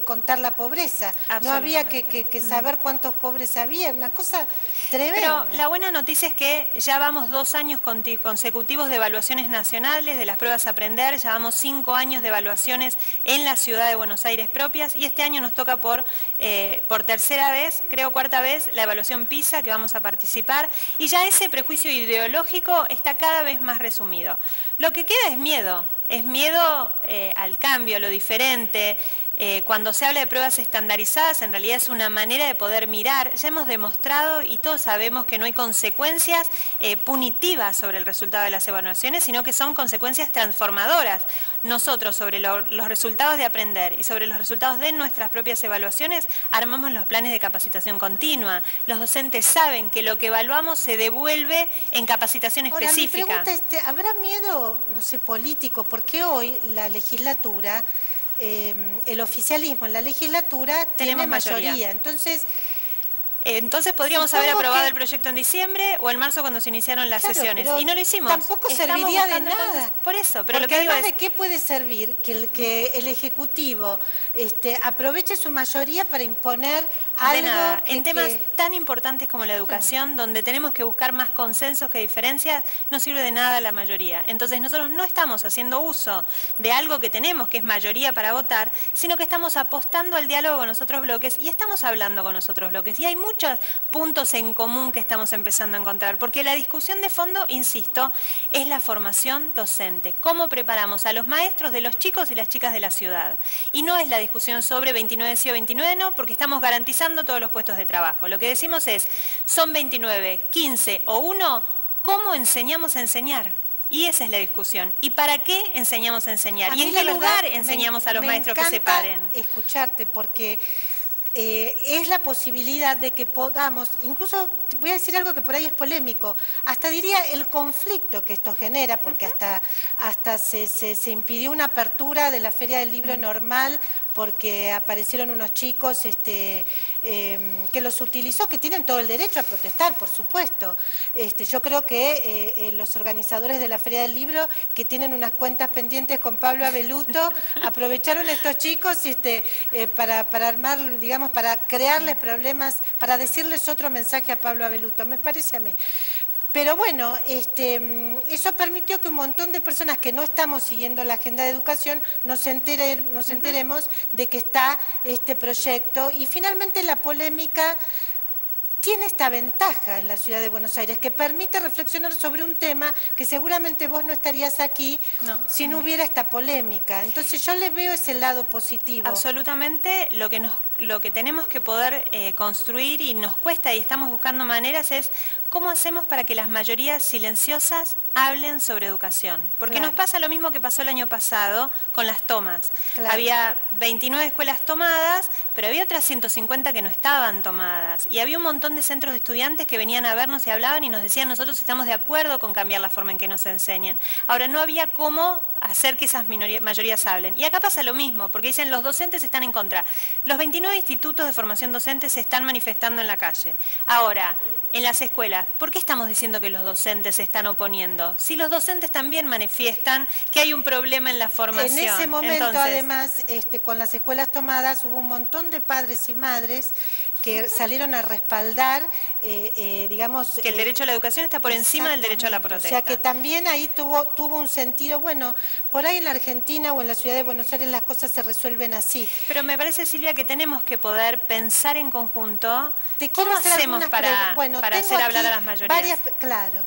contar la pobreza. No había que saber cuántos pobres había, una cosa tremenda. Pero la buena noticia es que ya vamos 2 años consecutivos de evaluaciones nacionales, de las pruebas a aprender, ya vamos 5 años de evaluaciones en la ciudad de Buenos Aires propias, y este año nos toca por tercera vez, creo cuarta vez, la evaluación PISA, que vamos a participar, y ya ese prejuicio ideológico está cada vez más resumido. Lo que queda es miedo al cambio, a lo diferente. Cuando se habla de pruebas estandarizadas, en realidad es una manera de poder mirar. Ya hemos demostrado y todos sabemos que no hay consecuencias punitivas sobre el resultado de las evaluaciones, sino que son consecuencias transformadoras. Nosotros, sobre los resultados de aprender y sobre los resultados de nuestras propias evaluaciones, armamos los planes de capacitación continua. Los docentes saben que lo que evaluamos se devuelve en capacitación específica. Ahora, mi pregunta es, ¿habrá miedo, no sé, político? Porque hoy la legislatura, el oficialismo en la legislatura tiene mayoría. Entonces podríamos haber aprobado el proyecto en diciembre o en marzo cuando se iniciaron las sesiones. Y no lo hicimos. Tampoco serviría de nada. Entonces, por eso, pero porque lo que digo además es... ¿de qué puede servir que el Ejecutivo aproveche su mayoría para imponer algo? De nada. En temas tan importantes como la educación, donde tenemos que buscar más consensos que diferencias, no sirve de nada la mayoría. Entonces nosotros no estamos haciendo uso de algo que tenemos, que es mayoría para votar, sino que estamos apostando al diálogo con los otros bloques y estamos hablando con los otros bloques. Y hay muchos puntos en común que estamos empezando a encontrar, porque la discusión de fondo, insisto, es la formación docente. ¿Cómo preparamos a los maestros de los chicos y las chicas de la ciudad? Y no es la discusión sobre 29 sí o 29 no, porque estamos garantizando todos los puestos de trabajo. Lo que decimos es, son 29, 15 o 1, ¿cómo enseñamos a enseñar? Y esa es la discusión. ¿Y para qué enseñamos a enseñar? ¿Y en qué lugar enseñamos a los maestros que se paren? Escucharte, porque es la posibilidad de que podamos, incluso voy a decir algo que por ahí es polémico, hasta diría el conflicto que esto genera, porque hasta se impidió una apertura de la Feria del Libro normal, porque aparecieron unos chicos que los utilizó, que tienen todo el derecho a protestar, por supuesto. Yo creo que los organizadores de la Feria del Libro, que tienen unas cuentas pendientes con Pablo Abeluto, aprovecharon a estos chicos para armar, digamos, para crearles problemas, para decirles otro mensaje a Pablo Abeluto, me parece a mí. Pero bueno, eso permitió que un montón de personas que no estamos siguiendo la agenda de educación nos enteremos de que está este proyecto, y finalmente la polémica tiene esta ventaja en la ciudad de Buenos Aires, que permite reflexionar sobre un tema que seguramente vos no estarías aquí si no hubiera esta polémica. Entonces yo le veo ese lado positivo. Absolutamente, lo que tenemos que poder construir, y nos cuesta y estamos buscando maneras, es cómo hacemos para que las mayorías silenciosas hablen sobre educación. Porque nos pasa lo mismo que pasó el año pasado con las tomas. Había 29 escuelas tomadas, pero había otras 150 que no estaban tomadas. Y había un montón de centros de estudiantes que venían a vernos y hablaban y nos decían, nosotros estamos de acuerdo con cambiar la forma en que nos enseñan. Ahora, no había cómo hacer que esas mayorías hablen. Y acá pasa lo mismo, porque dicen los docentes están en contra. Los 29 institutos de formación docente se están manifestando en la calle. Ahora, en las escuelas, ¿por qué estamos diciendo que los docentes se están oponiendo? Si los docentes también manifiestan que hay un problema en la formación. En ese momento, además, con las escuelas tomadas, hubo un montón de padres y madres que salieron a respaldar, digamos... Que el derecho a la educación está por encima del derecho a la protesta. O sea, que también ahí tuvo un sentido, bueno, por ahí en la Argentina o en la ciudad de Buenos Aires las cosas se resuelven así. Pero me parece, Silvia, que tenemos que poder pensar en conjunto cómo hacemos para hacer hablar a las mayorías. Claro.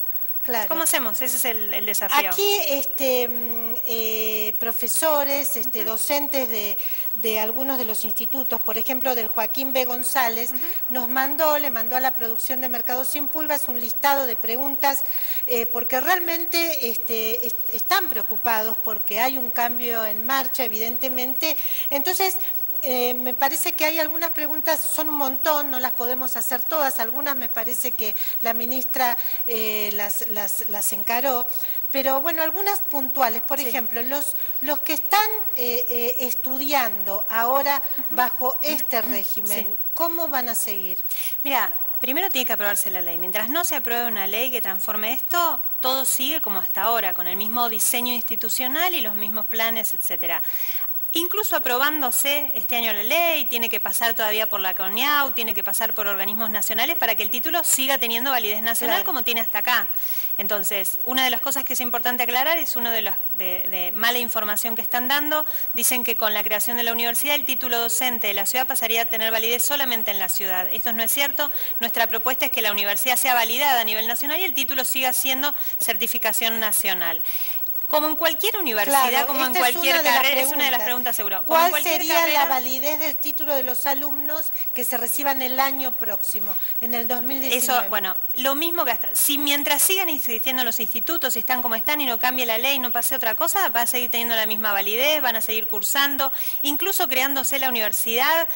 ¿Cómo hacemos? Ese es el desafío. Aquí profesores, docentes de algunos de los institutos, por ejemplo del Joaquín B. González, le mandó a la producción de Mercado Sin Pulgas un listado de preguntas, porque realmente están preocupados porque hay un cambio en marcha, evidentemente. Entonces, me parece que hay algunas preguntas, son un montón, no las podemos hacer todas, algunas me parece que la ministra las encaró, pero bueno, algunas puntuales. Por ejemplo, los que están estudiando ahora bajo este régimen, ¿cómo van a seguir? Mira, primero tiene que aprobarse la ley. Mientras no se apruebe una ley que transforme esto, todo sigue como hasta ahora, con el mismo diseño institucional y los mismos planes, etcétera. Incluso aprobándose este año la ley, tiene que pasar todavía por la CONIAU, tiene que pasar por organismos nacionales para que el título siga teniendo validez nacional como tiene hasta acá. Entonces, una de las cosas que es importante aclarar es uno de mala información que están dando. Dicen que con la creación de la universidad el título docente de la ciudad pasaría a tener validez solamente en la ciudad. Esto no es cierto. Nuestra propuesta es que la universidad sea validada a nivel nacional y el título siga siendo certificación nacional. Como en cualquier universidad, como en cualquier carrera, es una de las preguntas seguro. ¿Cuál sería la validez del título de los alumnos que se reciban el año próximo, en el 2019? Eso, bueno, lo mismo que hasta... Si mientras sigan existiendo los institutos, y están como están y no cambie la ley, no pase otra cosa, va a seguir teniendo la misma validez, van a seguir cursando, incluso creándose la universidad.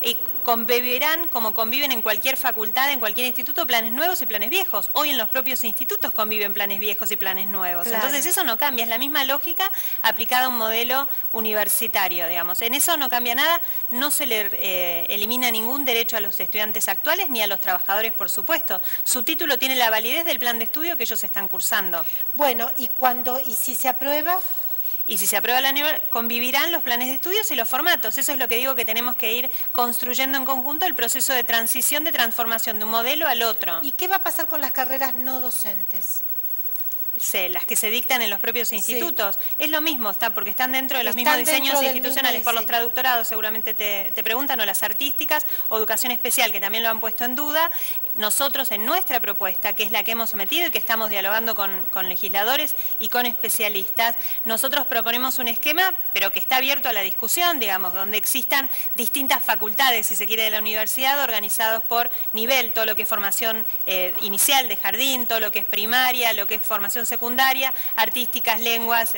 Y convivirán, como conviven en cualquier facultad, en cualquier instituto, planes nuevos y planes viejos. Hoy en los propios institutos conviven planes viejos y planes nuevos. Claro. Entonces eso no cambia, es la misma lógica aplicada a un modelo universitario, digamos. En eso no cambia nada, no se le elimina ningún derecho a los estudiantes actuales ni a los trabajadores, por supuesto. Su título tiene la validez del plan de estudio que ellos están cursando. Bueno, ¿y si se aprueba? Y si se aprueba la universidad, convivirán los planes de estudios y los formatos. Eso es lo que digo que tenemos que ir construyendo en conjunto el proceso de transición, de transformación de un modelo al otro. ¿Y qué va a pasar con las carreras no docentes? Las que se dictan en los propios institutos. Es lo mismo, porque están dentro de los mismos diseños institucionales. Por los traductorados seguramente te preguntan, o las artísticas, o educación especial, que también lo han puesto en duda. Nosotros en nuestra propuesta, que es la que hemos sometido y que estamos dialogando con legisladores y con especialistas, nosotros proponemos un esquema, pero que está abierto a la discusión, digamos, donde existan distintas facultades, si se quiere, de la universidad, organizados por nivel, todo lo que es formación inicial de jardín, todo lo que es primaria, lo que es formación secundaria, artísticas, lenguas,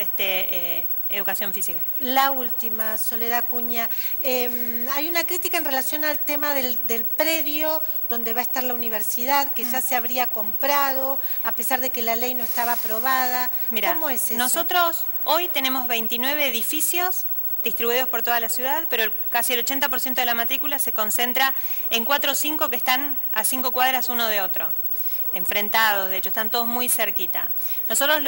educación física. La última, Soledad Acuña. Hay una crítica en relación al tema del predio donde va a estar la universidad, que ya se habría comprado, a pesar de que la ley no estaba aprobada. Mira, ¿cómo es eso? Nosotros hoy tenemos 29 edificios distribuidos por toda la ciudad, pero casi el 80% de la matrícula se concentra en 4 o 5 que están a 5 cuadras uno de otro. Enfrentados, de hecho, están todos muy cerquita. Nosotros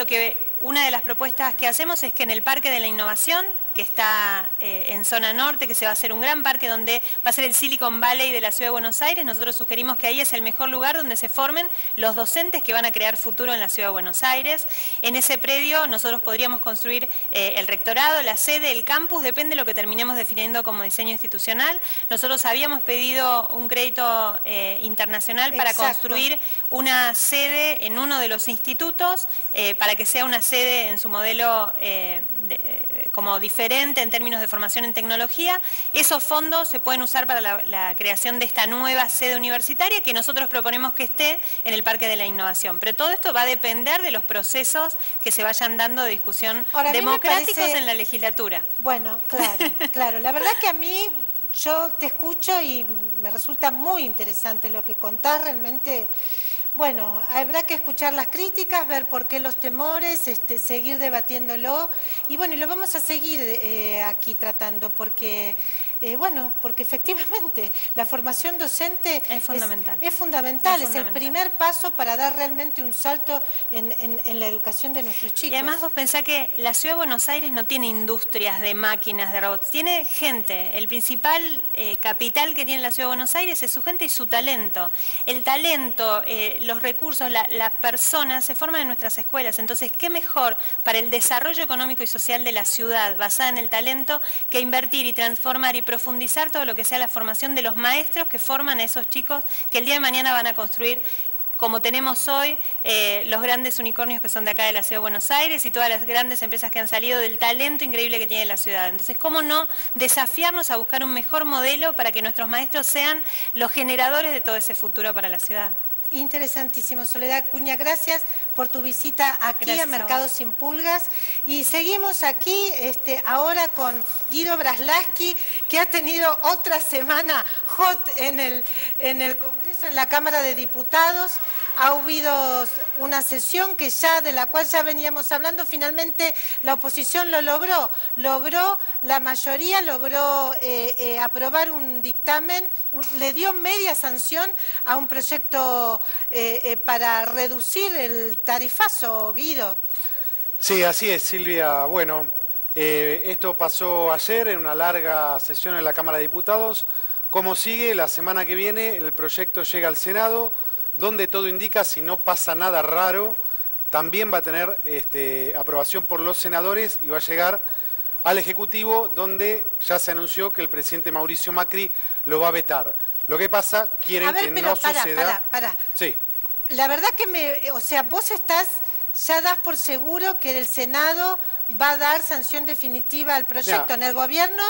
una de las propuestas que hacemos es que en el Parque de la Innovación, que está en zona norte, que se va a hacer un gran parque donde va a ser el Silicon Valley de la Ciudad de Buenos Aires, nosotros sugerimos que ahí es el mejor lugar donde se formen los docentes que van a crear futuro en la Ciudad de Buenos Aires. En ese predio nosotros podríamos construir el rectorado, la sede, el campus, depende de lo que terminemos definiendo como diseño institucional. Nosotros habíamos pedido un crédito internacional para construir una sede en uno de los institutos, para que sea una sede en su modelo como diferente en términos de formación en tecnología. Esos fondos se pueden usar para la creación de esta nueva sede universitaria que nosotros proponemos que esté en el Parque de la Innovación. Pero todo esto va a depender de los procesos que se vayan dando de discusión democráticos en la legislatura. Bueno, claro, claro. La verdad que a mí, yo te escucho y me resulta muy interesante lo que contás, realmente. Bueno, habrá que escuchar las críticas, ver por qué los temores, seguir debatiéndolo y bueno, y lo vamos a seguir aquí tratando porque, porque efectivamente la formación docente es fundamental. Es fundamental, es el primer paso para dar realmente un salto en la educación de nuestros chicos. Y además vos pensás que la Ciudad de Buenos Aires no tiene industrias de máquinas, de robots, tiene gente. El principal capital que tiene la Ciudad de Buenos Aires es su gente y su talento. El talento, los recursos, las personas se forman en nuestras escuelas. Entonces, ¿qué mejor para el desarrollo económico y social de la ciudad basada en el talento que invertir y transformar y profundizar todo lo que sea la formación de los maestros que forman a esos chicos que el día de mañana van a construir, como tenemos hoy, los grandes unicornios que son de acá de la Ciudad de Buenos Aires y todas las grandes empresas que han salido del talento increíble que tiene la ciudad. Entonces, ¿cómo no desafiarnos a buscar un mejor modelo para que nuestros maestros sean los generadores de todo ese futuro para la ciudad? Interesantísimo, Soledad Acuña, gracias por tu visita aquí Gracias a Mercado Sin Pulgas. Y seguimos aquí ahora con Guido Braslaski, que ha tenido otra semana hot en el Congreso, en la Cámara de Diputados. Ha habido una sesión de la cual ya veníamos hablando. Finalmente la oposición lo logró la mayoría, logró aprobar un dictamen, le dio media sanción a un proyecto para reducir el tarifazo, Guido. Sí, así es, Silvia. Bueno, esto pasó ayer en una larga sesión en la Cámara de Diputados. ¿Cómo sigue? La semana que viene el proyecto llega al Senado, donde todo indica, si no pasa nada raro, también va a tener aprobación por los senadores y va a llegar al Ejecutivo, donde ya se anunció que el presidente Mauricio Macri lo va a vetar. Lo que pasa, quieren que no suceda... Pará. Sí. La verdad que vos ya das por seguro que el Senado va a dar sanción definitiva al proyecto. Mira, en el gobierno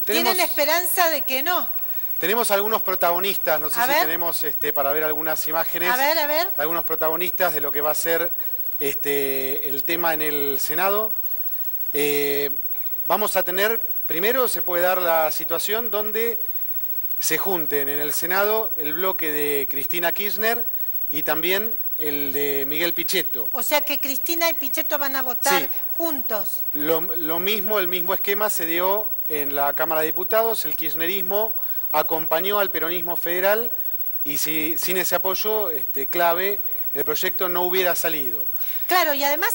tienen esperanza de que no. Tenemos algunos protagonistas, no sé si tenemos para ver algunas imágenes. A ver. Algunos protagonistas de lo que va a ser el tema en el Senado. Vamos a tener, primero se puede dar la situación donde se junten en el Senado el bloque de Cristina Kirchner y también el de Miguel Pichetto. O sea que Cristina y Pichetto van a votar juntos. Lo mismo, el mismo esquema se dio en la Cámara de Diputados. El kirchnerismo acompañó al peronismo federal y sin ese apoyo clave el proyecto no hubiera salido. Claro, y además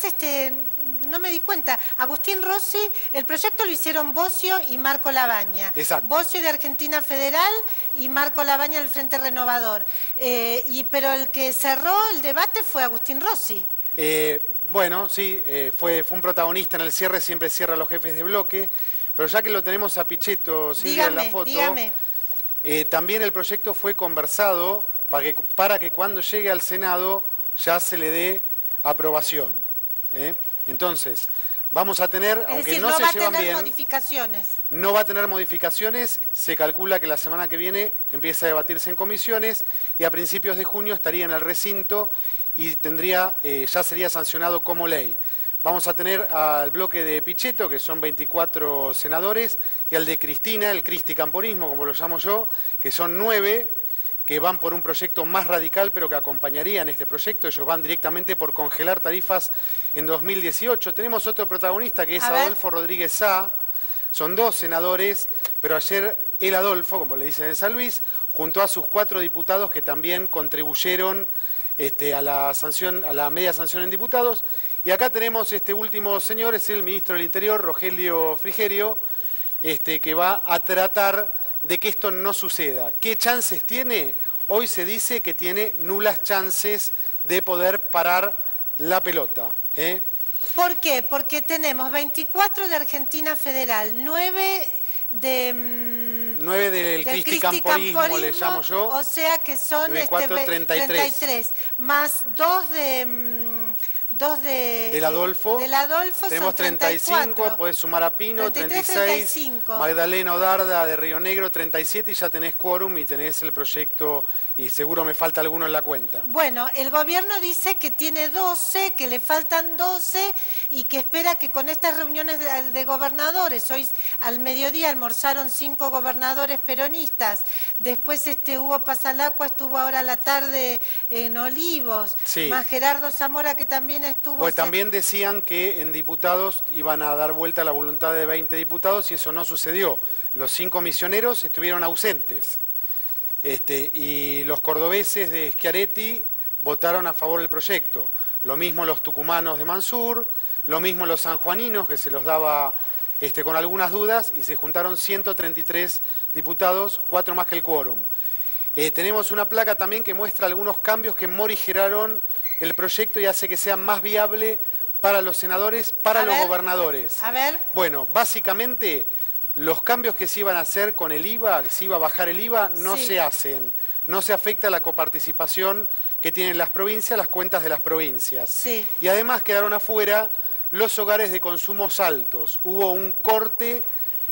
no me di cuenta, Agustín Rossi, el proyecto lo hicieron Bocio y Marco Labaña. Exacto. Bocio de Argentina Federal y Marco Labaña del Frente Renovador. Pero el que cerró el debate fue Agustín Rossi. Bueno, sí, fue un protagonista en el cierre, siempre cierra los jefes de bloque, pero ya que lo tenemos a Pichetto, Silvia, en la foto, dígame. También el proyecto fue conversado para que cuando llegue al Senado ya se le dé aprobación. Entonces, vamos a tener, aunque no se llevan bien, modificaciones. No va a tener modificaciones, se calcula que la semana que viene empieza a debatirse en comisiones y a principios de junio estaría en el recinto y ya sería sancionado como ley. Vamos a tener al bloque de Pichetto, que son 24 senadores, y al de Cristina, el cristicamporismo, como lo llamo yo, que son 9, que van por un proyecto más radical, pero que acompañarían este proyecto. Ellos van directamente por congelar tarifas en 2018. Tenemos otro protagonista, que es Adolfo Rodríguez Sá. Son 2 senadores, pero ayer el Adolfo, como le dicen en San Luis, junto a sus 4 diputados que también contribuyeron a la media sanción en diputados. Y acá tenemos este último señor, es el ministro del Interior, Rogelio Frigerio, que va a tratar de que esto no suceda. ¿Qué chances tiene? Hoy se dice que tiene nulas chances de poder parar la pelota. ¿Por qué? Porque tenemos 24 de Argentina Federal, 9 del cristicamporismo, le llamo yo. O sea que son 33, más 2 del Adolfo. Tenemos son 35, podés sumar a Pino, 36, Magdalena Odarda de Río Negro, 37, y ya tenés quórum y tenés el proyecto, y seguro me falta alguno en la cuenta. Bueno, el gobierno dice que tiene 12, que le faltan 12 y que espera que con estas reuniones de gobernadores, hoy al mediodía almorzaron 5 gobernadores peronistas, después Hugo Pasalacua estuvo ahora a la tarde en Olivos, más Gerardo Zamora que también estuvo... Pues también decían que en diputados iban a dar vuelta a la voluntad de 20 diputados y eso no sucedió. Los 5 misioneros estuvieron ausentes. Y los cordobeses de Schiaretti votaron a favor del proyecto. Lo mismo los tucumanos de Mansur, lo mismo los sanjuaninos, que se los daba con algunas dudas, y se juntaron 133 diputados, 4 más que el quórum. Tenemos una placa también que muestra algunos cambios que morigeraron el proyecto y hace que sea más viable para los senadores, para los gobernadores. A ver. Bueno, básicamente los cambios que se iban a hacer con el IVA, que se iba a bajar el IVA, no se hacen. No se afecta la coparticipación que tienen las provincias, las cuentas de las provincias. Sí. Y además quedaron afuera los hogares de consumos altos. Hubo un corte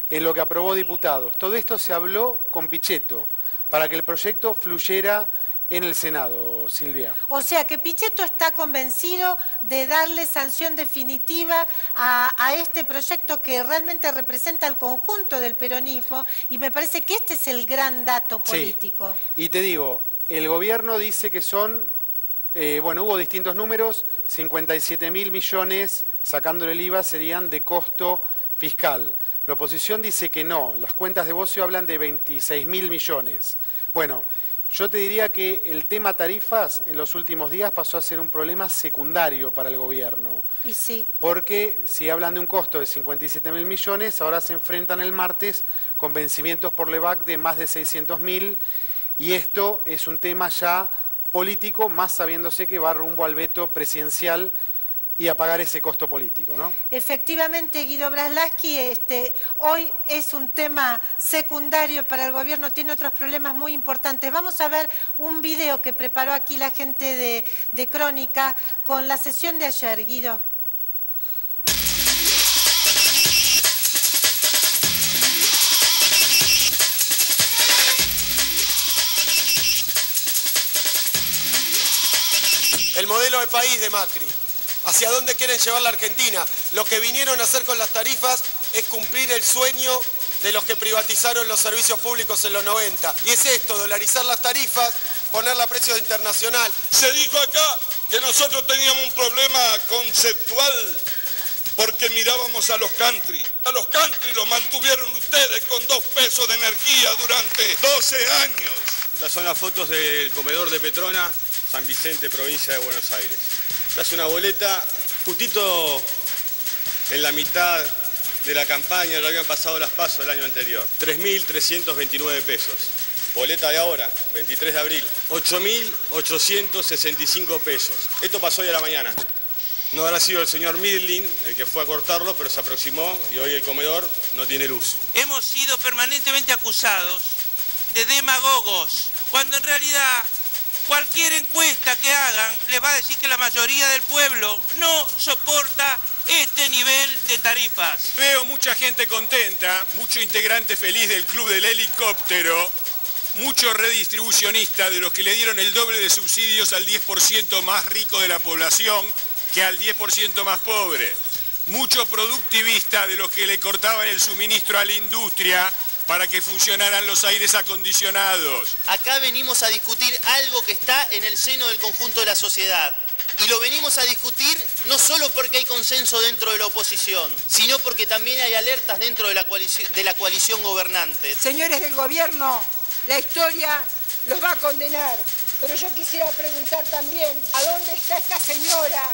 en lo que aprobó diputados. Todo esto se habló con Pichetto para que el proyecto fluyera en el Senado, Silvia. O sea que Pichetto está convencido de darle sanción definitiva a este proyecto que realmente representa el conjunto del peronismo, y me parece que este es el gran dato político. Sí. Y te digo, el gobierno dice que son, bueno, hubo distintos números, 57.000 millones, sacándole el IVA, serían de costo fiscal. La oposición dice que no, las cuentas de Bocio hablan de 26.000 millones. Bueno, yo te diría que el tema tarifas en los últimos días pasó a ser un problema secundario para el gobierno. Y sí. Porque si hablan de un costo de 57.000 millones, ahora se enfrentan el martes con vencimientos por LEVAC de más de 600.000, y esto es un tema ya político, más sabiéndose que va rumbo al veto presidencial y a pagar ese costo político, ¿no? Efectivamente, Guido Braslavsky, hoy es un tema secundario para el gobierno, tiene otros problemas muy importantes. Vamos a ver un video que preparó aquí la gente de Crónica con la sesión de ayer, Guido. El modelo de país de Macri. ¿Hacia dónde quieren llevar la Argentina? Lo que vinieron a hacer con las tarifas es cumplir el sueño de los que privatizaron los servicios públicos en los 90. Y es esto, dolarizar las tarifas, ponerla a precio internacional. Se dijo acá que nosotros teníamos un problema conceptual porque mirábamos a los country. A los country los mantuvieron ustedes con 2 pesos de energía durante 12 años. Estas son las fotos del comedor de Petrona, San Vicente, provincia de Buenos Aires. Esta es una boleta justito en la mitad de la campaña, ya habían pasado las PASO el año anterior. 3.329 pesos. Boleta de ahora, 23 de abril, 8.865 pesos. Esto pasó hoy a la mañana. No habrá sido el señor Midlin el que fue a cortarlo, pero se aproximó y hoy el comedor no tiene luz. Hemos sido permanentemente acusados de demagogos, cuando en realidad cualquier encuesta que hagan les va a decir que la mayoría del pueblo no soporta este nivel de tarifas. Veo mucha gente contenta, mucho integrante feliz del club del helicóptero, mucho redistribucionista de los que le dieron el doble de subsidios al 10% más rico de la población que al 10% más pobre. Mucho productivista de los que le cortaban el suministro a la industria para que funcionaran los aires acondicionados. Acá venimos a discutir algo que está en el seno del conjunto de la sociedad. Y lo venimos a discutir no solo porque hay consenso dentro de la oposición, sino porque también hay alertas dentro de la coalición gobernante. Señores del gobierno, la historia los va a condenar. Pero yo quisiera preguntar también, ¿a dónde está esta señora?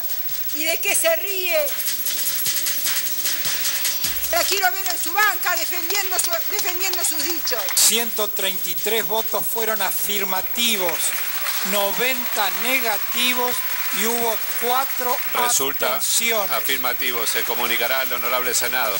¿Y de qué se ríe? La quiero ver en su banca defendiendo sus dichos. 133 votos fueron afirmativos, 90 negativos y hubo 4 Resulta abstenciones. afirmativo, se comunicará al honorable Senado.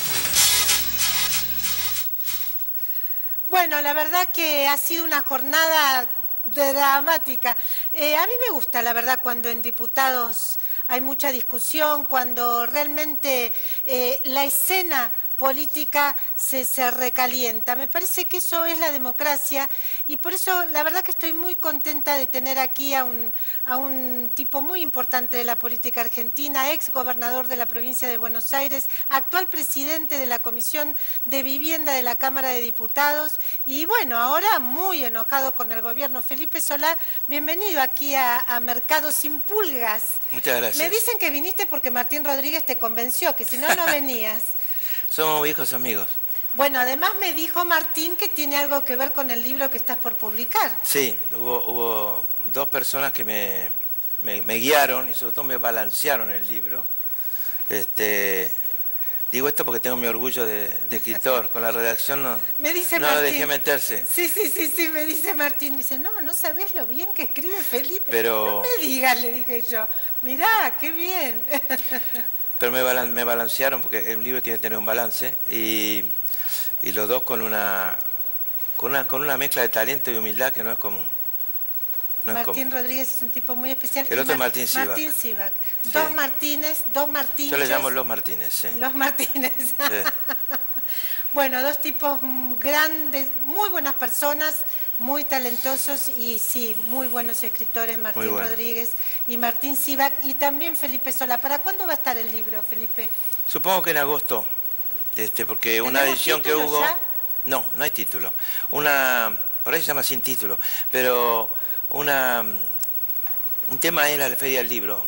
Bueno, la verdad que ha sido una jornada dramática. A mí me gusta, la verdad, cuando en diputados hay mucha discusión, cuando realmente la escena política se recalienta. Me parece que eso es la democracia y por eso la verdad que estoy muy contenta de tener aquí a un tipo muy importante de la política argentina, ex gobernador de la provincia de Buenos Aires, actual presidente de la Comisión de Vivienda de la Cámara de Diputados y bueno, ahora muy enojado con el gobierno. Felipe Solá, bienvenido aquí a Mercado Sin Pulgas. Muchas gracias. Me dicen que viniste porque Martín Rodríguez te convenció, que si no, no venías. Somos viejos amigos. Bueno, además me dijo Martín que tiene algo que ver con el libro que estás por publicar. Sí, hubo 2 personas que me guiaron y sobre todo me balancearon el libro. Digo esto porque tengo mi orgullo de escritor. Con la redacción no lo dejé meterse. Sí, me dice Martín. Dice, no sabés lo bien que escribe Felipe. Pero... No me digas, le dije yo. Mirá, qué bien. Pero me balancearon porque el libro tiene que tener un balance y los 2 con una mezcla de talento y humildad que no es común. Martín Rodríguez es un tipo muy especial. El otro es Martín Sivak. Martín Sivak. Sí. 2 Martínez, 2 Martínez. Yo le llamo los Martínez, sí. Los Martínez. Sí. Bueno, 2 tipos grandes, muy buenas personas, muy talentosos y sí, muy buenos escritores, Martín bueno. Rodríguez y Martín Sivak y también Felipe Solá. ¿Para cuándo va a estar el libro, Felipe? Supongo que en agosto, porque una edición que hubo... ya? No, no hay título. Por ahí se llama Sin Título, pero un tema es la Feria del Libro.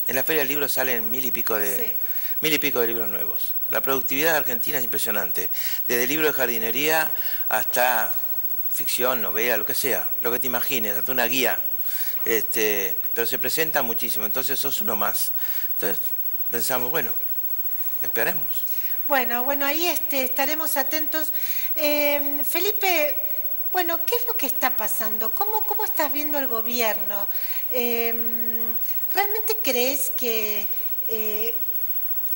En la Feria del Libro salen 1000 y pico de libros nuevos. La productividad argentina es impresionante, desde libros de jardinería hasta ficción, novela, lo que sea, lo que te imagines, hasta una guía. Pero se presenta muchísimo, entonces sos uno más. Entonces pensamos, bueno, esperemos. Bueno, ahí estaremos atentos. Felipe, bueno, ¿qué es lo que está pasando? ¿Cómo estás viendo el gobierno? ¿Realmente crees que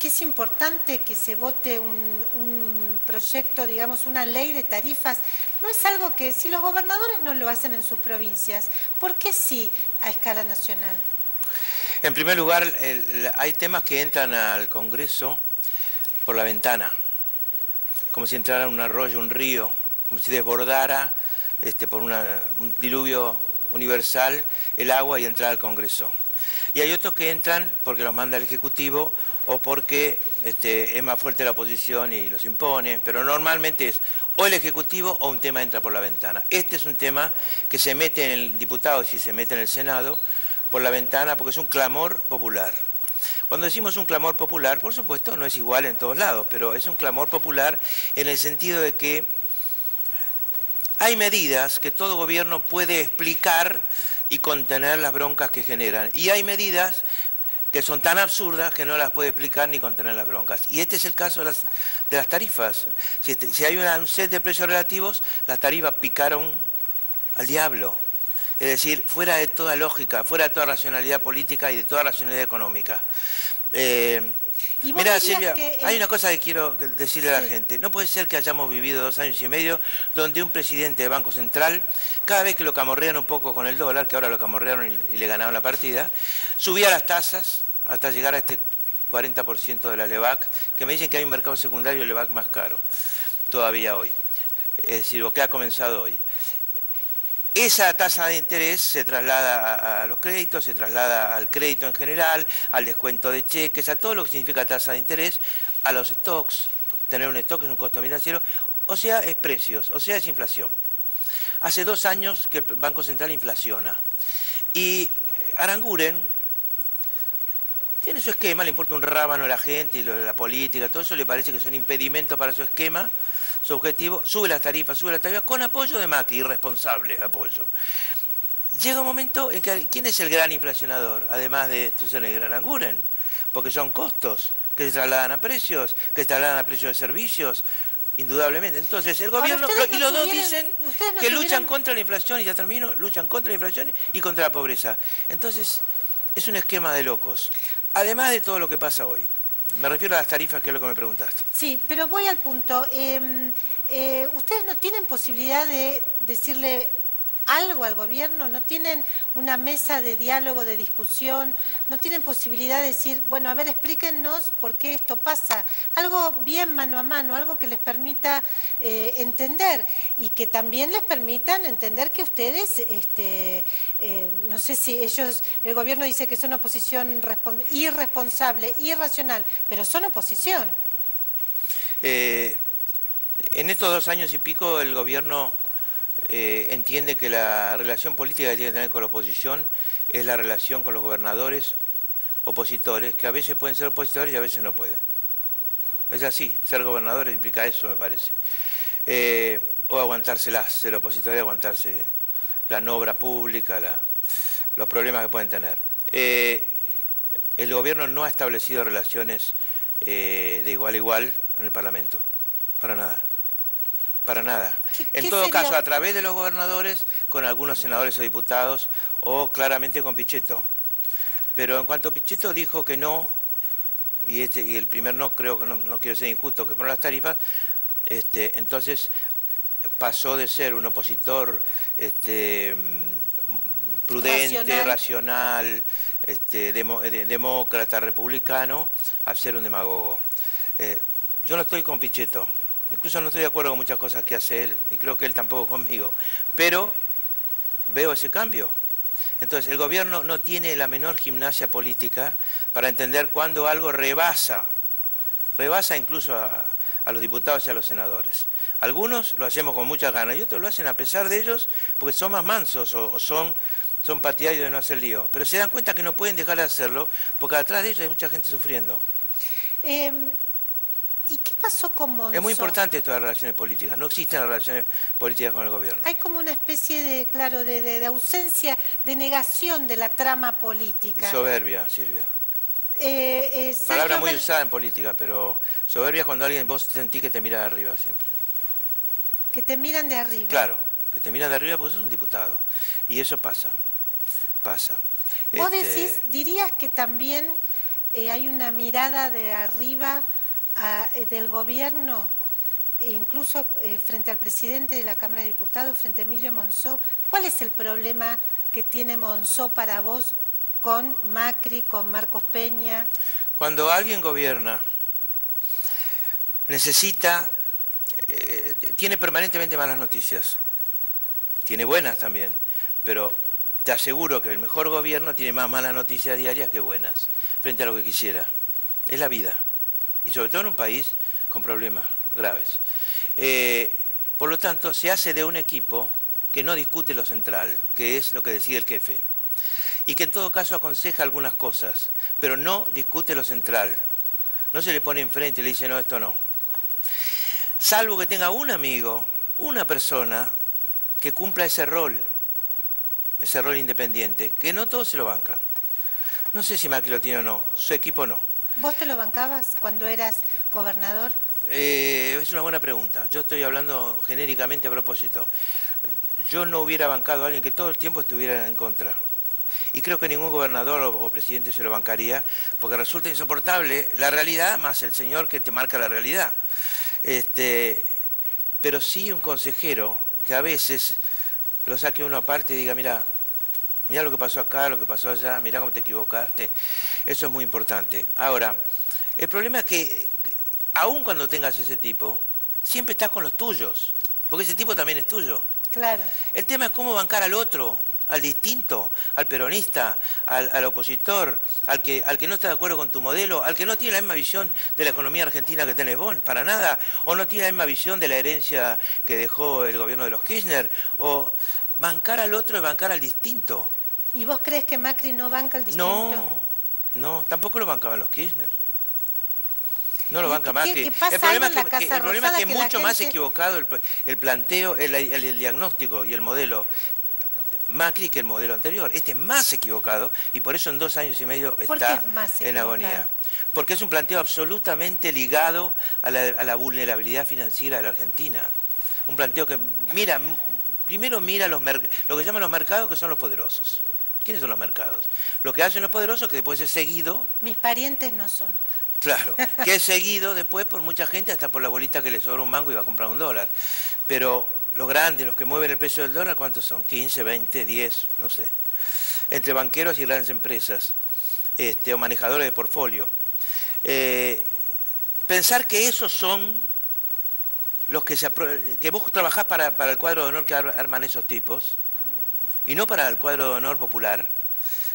es importante que se vote un proyecto, digamos, una ley de tarifas? No es algo que, si los gobernadores no lo hacen en sus provincias, ¿por qué sí a escala nacional? En primer lugar, hay temas que entran al Congreso por la ventana, como si entrara un arroyo, un río, como si desbordara por un diluvio universal el agua y entrara al Congreso. Y hay otros que entran porque los manda el Ejecutivo o porque es más fuerte la oposición y los impone, pero normalmente es o el Ejecutivo o un tema entra por la ventana. Este es un tema que se mete en el diputado, si se mete en el Senado, por la ventana porque es un clamor popular. Cuando decimos un clamor popular, por supuesto, no es igual en todos lados, pero es un clamor popular en el sentido de que hay medidas que todo gobierno puede explicar y contener las broncas que generan. Y hay medidas que son tan absurdas que no las puede explicar ni contener las broncas. Y este es el caso de las tarifas. Si hay un set de precios relativos, las tarifas picaron al diablo. Es decir, fuera de toda lógica, fuera de toda racionalidad política y de toda racionalidad económica. Mira, Silvia, hay una cosa que quiero decirle a la gente. No puede ser que hayamos vivido 2 años y medio donde un presidente de Banco Central, cada vez que lo camorrean un poco con el dólar, que ahora lo camorrearon y le ganaron la partida, subía las tasas hasta llegar a este 40% de la LEVAC, que me dicen que hay un mercado secundario de LEVAC más caro todavía hoy. Es decir, lo que ha comenzado hoy. Esa tasa de interés se traslada a los créditos, se traslada al crédito en general, al descuento de cheques, a todo lo que significa tasa de interés, a los stocks. Tener un stock es un costo financiero, o sea, es precios, o sea, es inflación. Hace 2 años que el Banco Central inflaciona. Y Aranguren tiene su esquema, le importa un rábano a la gente y la política, todo eso le parece que son impedimentos para su esquema. Su objetivo, sube las tarifas con apoyo de Macri, irresponsable apoyo. Llega un momento en que, ¿quién es el gran inflacionador? Además de Schwarzenegger, Aranguren, porque son costos que se trasladan a precios, que se trasladan a precios de servicios, indudablemente. Entonces, el gobierno, y los dos dicen que luchan contra la inflación, y ya termino, luchan contra la inflación y contra la pobreza. Entonces, es un esquema de locos. Además de todo lo que pasa hoy. Me refiero a las tarifas, que es lo que me preguntaste. Sí, pero voy al punto. ¿Ustedes no tienen posibilidad de decirle algo al gobierno? ¿No tienen una mesa de diálogo, de discusión? ¿No tienen posibilidad de decir, bueno, a ver, explíquennos por qué esto pasa? Algo bien mano a mano, algo que les permita entender y que también les permitan entender que ustedes, no sé si el gobierno dice que son oposición irresponsable, irracional, pero son oposición. En estos 2 años y pico el gobierno entiende que la relación política que tiene que tener con la oposición es la relación con los gobernadores opositores, que a veces pueden ser opositores y a veces no pueden. Es así, ser gobernador implica eso, me parece. O aguantárselas, ser opositor y aguantarse la no obra pública, los problemas que pueden tener. El gobierno no ha establecido relaciones de igual a igual en el Parlamento, para nada. Para nada. En todo caso, a través de los gobernadores, con algunos senadores o diputados, o claramente con Pichetto. Pero en cuanto Pichetto dijo que no, y el primer no, creo que no quiero ser injusto, que fueron las tarifas, entonces pasó de ser un opositor prudente, racional, demócrata, republicano, a ser un demagogo. Yo no estoy con Pichetto. Incluso no estoy de acuerdo con muchas cosas que hace él, y creo que él tampoco conmigo. Pero veo ese cambio. Entonces, el gobierno no tiene la menor gimnasia política para entender cuando algo rebasa incluso a los diputados y a los senadores. Algunos lo hacemos con muchas ganas y otros lo hacen a pesar de ellos porque son más mansos o son partidarios de no hacer lío. Pero se dan cuenta que no pueden dejar de hacerlo porque atrás de ellos hay mucha gente sufriendo. ¿Y qué pasó con Monzó? Es muy importante esto de las relaciones políticas. No existen las relaciones políticas con el gobierno. Hay como una especie de, claro, de ausencia, de negación de la trama política. Y soberbia, Silvia. Palabra muy usada en política, pero soberbia es cuando alguien, vos sentís que te mira de arriba siempre. Que te miran de arriba. Claro, que te miran de arriba porque sos un diputado. Y eso pasa. Vos dirías que también hay una mirada de arriba del gobierno, incluso frente al presidente de la Cámara de Diputados, frente a Emilio Monzó. ¿Cuál es el problema que tiene Monzó para vos con Macri, con Marcos Peña? Cuando alguien gobierna, tiene permanentemente malas noticias. Tiene buenas también, pero te aseguro que el mejor gobierno tiene más malas noticias diarias que buenas, frente a lo que quisiera. Es la vida. Y sobre todo en un país con problemas graves. Por lo tanto, se hace de un equipo que no discute lo central, que es lo que decide el jefe, y que en todo caso aconseja algunas cosas, pero no discute lo central. No se le pone enfrente y le dice, no, esto no. Salvo que tenga un amigo, una persona, que cumpla ese rol independiente, que no todos se lo bancan. No sé si Macri lo tiene o no, su equipo no. ¿Vos te lo bancabas cuando eras gobernador? Es una buena pregunta. Yo estoy hablando genéricamente a propósito. Yo no hubiera bancado a alguien que todo el tiempo estuviera en contra. Y creo que ningún gobernador o presidente se lo bancaría, porque resulta insoportable la realidad más el señor que te marca la realidad. Pero sí un consejero que a veces lo saque uno aparte y diga, mira lo que pasó acá, lo que pasó allá, mira cómo te equivocaste. Eso es muy importante. Ahora, el problema es que, aun cuando tengas ese tipo, siempre estás con los tuyos, porque ese tipo también es tuyo. Claro. El tema es cómo bancar al otro, al distinto, al peronista, al opositor, al que no está de acuerdo con tu modelo, al que no tiene la misma visión de la economía argentina que tenés vos, para nada, o no tiene la misma visión de la herencia que dejó el gobierno de los Kirchner, o bancar al otro es bancar al distinto. ¿Y vos crees que Macri no banca al distinto? No, tampoco lo bancaban los Kirchner. No lo banca Macri. El problema es que mucho más equivocado el planteo, el diagnóstico y el modelo Macri que el modelo anterior. Este es más equivocado y por eso en 2 años y medio está en agonía. Porque es un planteo absolutamente ligado a la vulnerabilidad financiera de la Argentina. Un planteo que primero mira lo que llaman los mercados, que son los poderosos. ¿Quiénes son los mercados? Lo que hacen los poderosos, que después es seguido. Mis parientes no son. Claro, que es seguido después por mucha gente, hasta por la bolita que le sobra un mango y va a comprar $1. Pero los grandes, los que mueven el precio del dólar, ¿cuántos son? 15, 20, 10, no sé. Entre banqueros y grandes empresas, o manejadores de portfolio. Pensar que esos son los que vos trabajás para el cuadro de honor que arman esos tipos, y no para el cuadro de honor popular,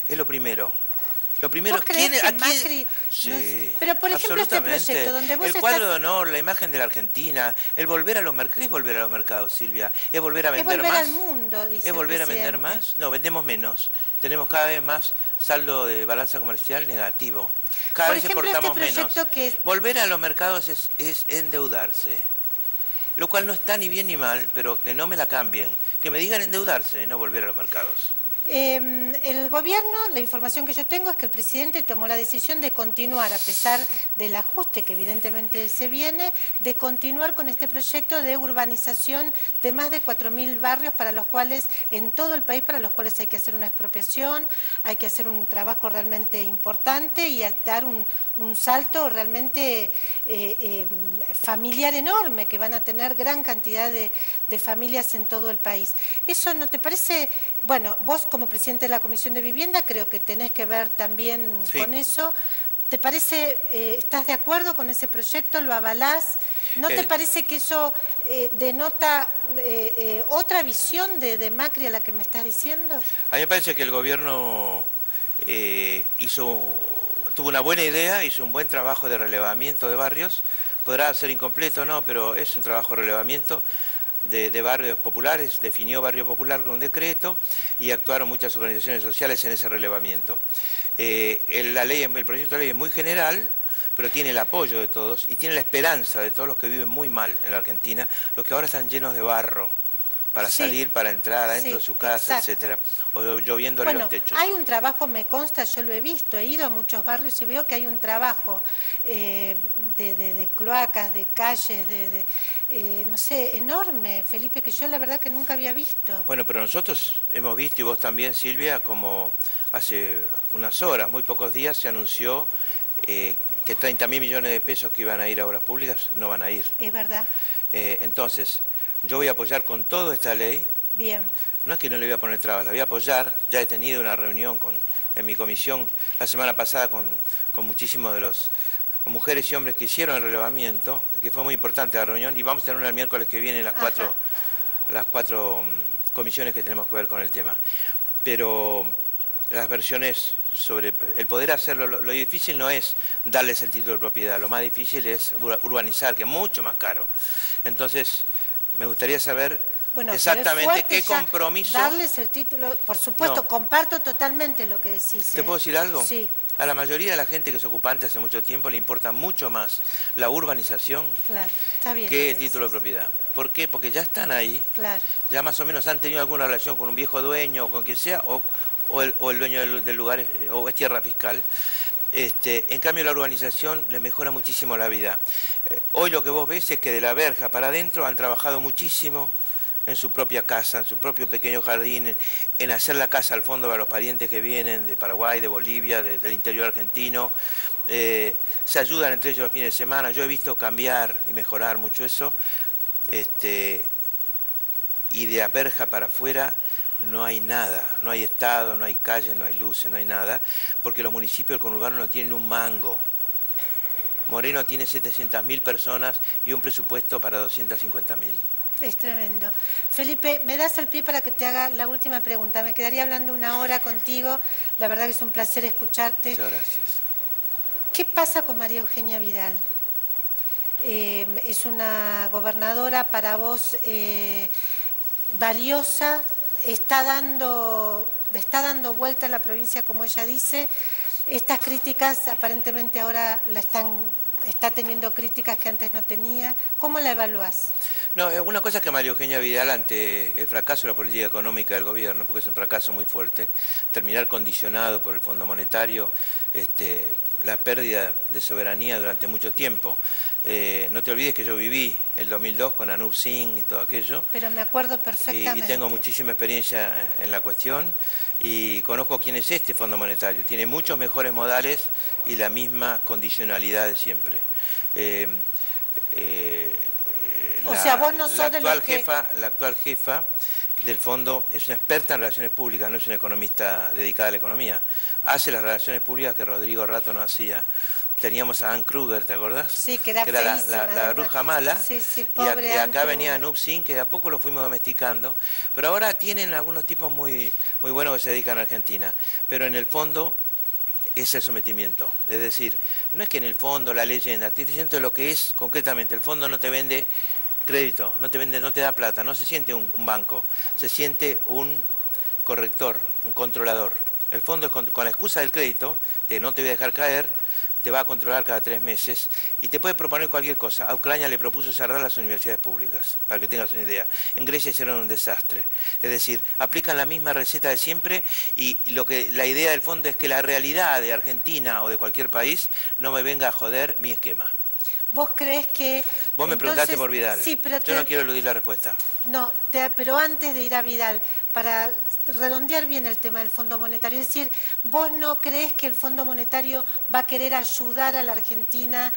es lo primero. Lo primero es quién Macri. Sí, pero por ejemplo este proyecto donde vos el cuadro de honor, la imagen de la Argentina, el volver a los mercados. ¿Qué es volver a los mercados, Silvia? ¿Es volver a vender más? Es volver al mundo, dice ¿Es volver a vender más? No, vendemos menos. Tenemos cada vez más saldo de balanza comercial negativo. Cada vez exportamos menos. Volver a los mercados es endeudarse. Lo cual no está ni bien ni mal, pero que no me la cambien. Que me digan endeudarse, no volver a los mercados. El gobierno, la información que yo tengo es que el presidente tomó la decisión de continuar, a pesar del ajuste que evidentemente se viene, de continuar con este proyecto de urbanización de más de 4.000 barrios para los cuales, en todo el país, para los cuales hay que hacer una expropiación, hay que hacer un trabajo realmente importante y dar un salto realmente familiar enorme, que van a tener gran cantidad de familias en todo el país. ¿Eso no te parece? Bueno, vos como presidente de la Comisión de Vivienda creo que tenés que ver también con eso. ¿Te parece, estás de acuerdo con ese proyecto? ¿Lo avalás? ¿No te parece que eso denota otra visión de Macri a la que me estás diciendo? A mí me parece que el gobierno tuvo una buena idea, hizo un buen trabajo de relevamiento de barrios, podrá ser incompleto o no, pero es un trabajo de relevamiento de barrios populares, definió barrio popular con un decreto y actuaron muchas organizaciones sociales en ese relevamiento. El proyecto de ley es muy general, pero tiene el apoyo de todos y tiene la esperanza de todos los que viven muy mal en la Argentina, los que ahora están llenos de barro para salir, para entrar adentro de su casa, etcétera, o lloviéndole los techos. Hay un trabajo, me consta, yo lo he visto, he ido a muchos barrios y veo que hay un trabajo de cloacas, de calles, no sé, enorme, Felipe, que yo la verdad que nunca había visto. Bueno, pero nosotros hemos visto, y vos también, Silvia, como hace unas horas, muy pocos días, se anunció que 30.000 millones de pesos que iban a ir a obras públicas no van a ir. Es verdad. Entonces, yo voy a apoyar con todo esta ley. Bien. No es que no le voy a poner trabas, la voy a apoyar. Ya he tenido una reunión en mi comisión la semana pasada con muchísimos de los mujeres y hombres que hicieron el relevamiento, que fue muy importante la reunión, y vamos a tener una el miércoles que viene las cuatro comisiones que tenemos que ver con el tema. Pero las versiones sobre el poder hacerlo, lo difícil no es darles el título de propiedad, lo más difícil es urbanizar, que es mucho más caro. Entonces, me gustaría saber exactamente qué compromiso... Darles el título, por supuesto, comparto totalmente lo que decís. ¿Te puedo decir algo? Sí. A la mayoría de la gente que es ocupante hace mucho tiempo le importa mucho más la urbanización que el título de propiedad. ¿Por qué? Porque ya están ahí, ya más o menos han tenido alguna relación con un viejo dueño o con quien sea, o el dueño del lugar, o es tierra fiscal. En cambio la urbanización les mejora muchísimo la vida. Hoy lo que vos ves es que de la verja para adentro han trabajado muchísimo en su propia casa, en su propio pequeño jardín, en hacer la casa al fondo para los parientes que vienen de Paraguay, de Bolivia, del interior argentino. Se ayudan entre ellos los fines de semana. Yo he visto cambiar y mejorar mucho eso. Y de la verja para afuera no hay nada, no hay Estado, no hay calles, no hay luces, no hay nada, porque los municipios del conurbano no tienen un mango. Moreno tiene 700.000 personas y un presupuesto para 250.000. Es tremendo. Felipe, ¿me das el pie para que te haga la última pregunta? Me quedaría hablando una hora contigo, la verdad que es un placer escucharte. Muchas gracias. ¿Qué pasa con María Eugenia Vidal? Es una gobernadora para vos valiosa, está dando vuelta a la provincia, como ella dice. Estas críticas, aparentemente ahora está teniendo críticas que antes no tenía. ¿Cómo la evaluás? No, una cosa es que María Eugenia Vidal, ante el fracaso de la política económica del gobierno, porque es un fracaso muy fuerte, terminar condicionado por el Fondo Monetario, la pérdida de soberanía durante mucho tiempo. No te olvides que yo viví el 2002 con Anup Singh y todo aquello. Pero me acuerdo perfectamente. Y tengo muchísima experiencia en la cuestión y conozco quién es este Fondo Monetario. Tiene muchos mejores modales y la misma condicionalidad de siempre. O sea, vos no sos de los que... La actual jefa del fondo es una experta en relaciones públicas, no es una economista dedicada a la economía. Hace las relaciones públicas que Rodrigo Rato no hacía. Teníamos a Ann Kruger, ¿te acordás? Sí, que era la bruja mala. Sí, sí, pobre y acá venía Anup Singh, que de a poco lo fuimos domesticando. Pero ahora tienen algunos tipos muy buenos que se dedican a Argentina. Pero en el fondo es el sometimiento. Es decir, no es que en el fondo la leyenda, te diciendo lo que es concretamente. El fondo no te vende crédito, no te da plata, no se siente un banco, se siente un corrector, un controlador. El fondo es con la excusa del crédito, de no te voy a dejar caer, te va a controlar cada 3 meses y te puede proponer cualquier cosa. A Ucrania le propuso cerrar las universidades públicas, para que tengas una idea. En Grecia hicieron un desastre. Es decir, aplican la misma receta de siempre y la idea del fondo es que la realidad de Argentina o de cualquier país no me venga a joder mi esquema. ¿Vos crees que...? Vos me preguntaste por Vidal. Sí, pero yo no quiero eludir la respuesta. No, pero antes de ir a Vidal, para redondear bien el tema del Fondo Monetario, es decir, ¿vos no crees que el Fondo Monetario va a querer ayudar a la Argentina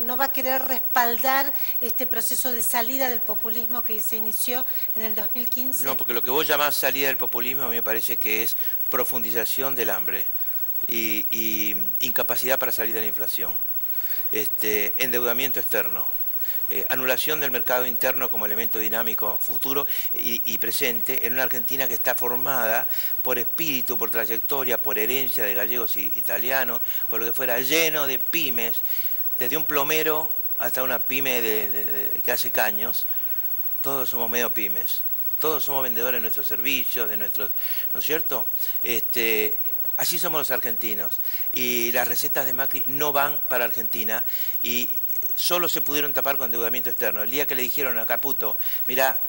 no va a querer respaldar este proceso de salida del populismo que se inició en el 2015? No, porque lo que vos llamás salida del populismo a mí me parece que es profundización del hambre y incapacidad para salir de la inflación. endeudamiento externo. Anulación del mercado interno como elemento dinámico futuro y presente en una Argentina que está formada por espíritu, por trayectoria, por herencia de gallegos y italianos, por lo que fuera, lleno de pymes, desde un plomero hasta una pyme que hace caños. Todos somos medio pymes, todos somos vendedores de nuestros servicios, de nuestros, ¿no es cierto? Así somos los argentinos, y las recetas de Macri no van para Argentina, y solo se pudieron tapar con endeudamiento externo. El día que le dijeron a Caputo, mirá,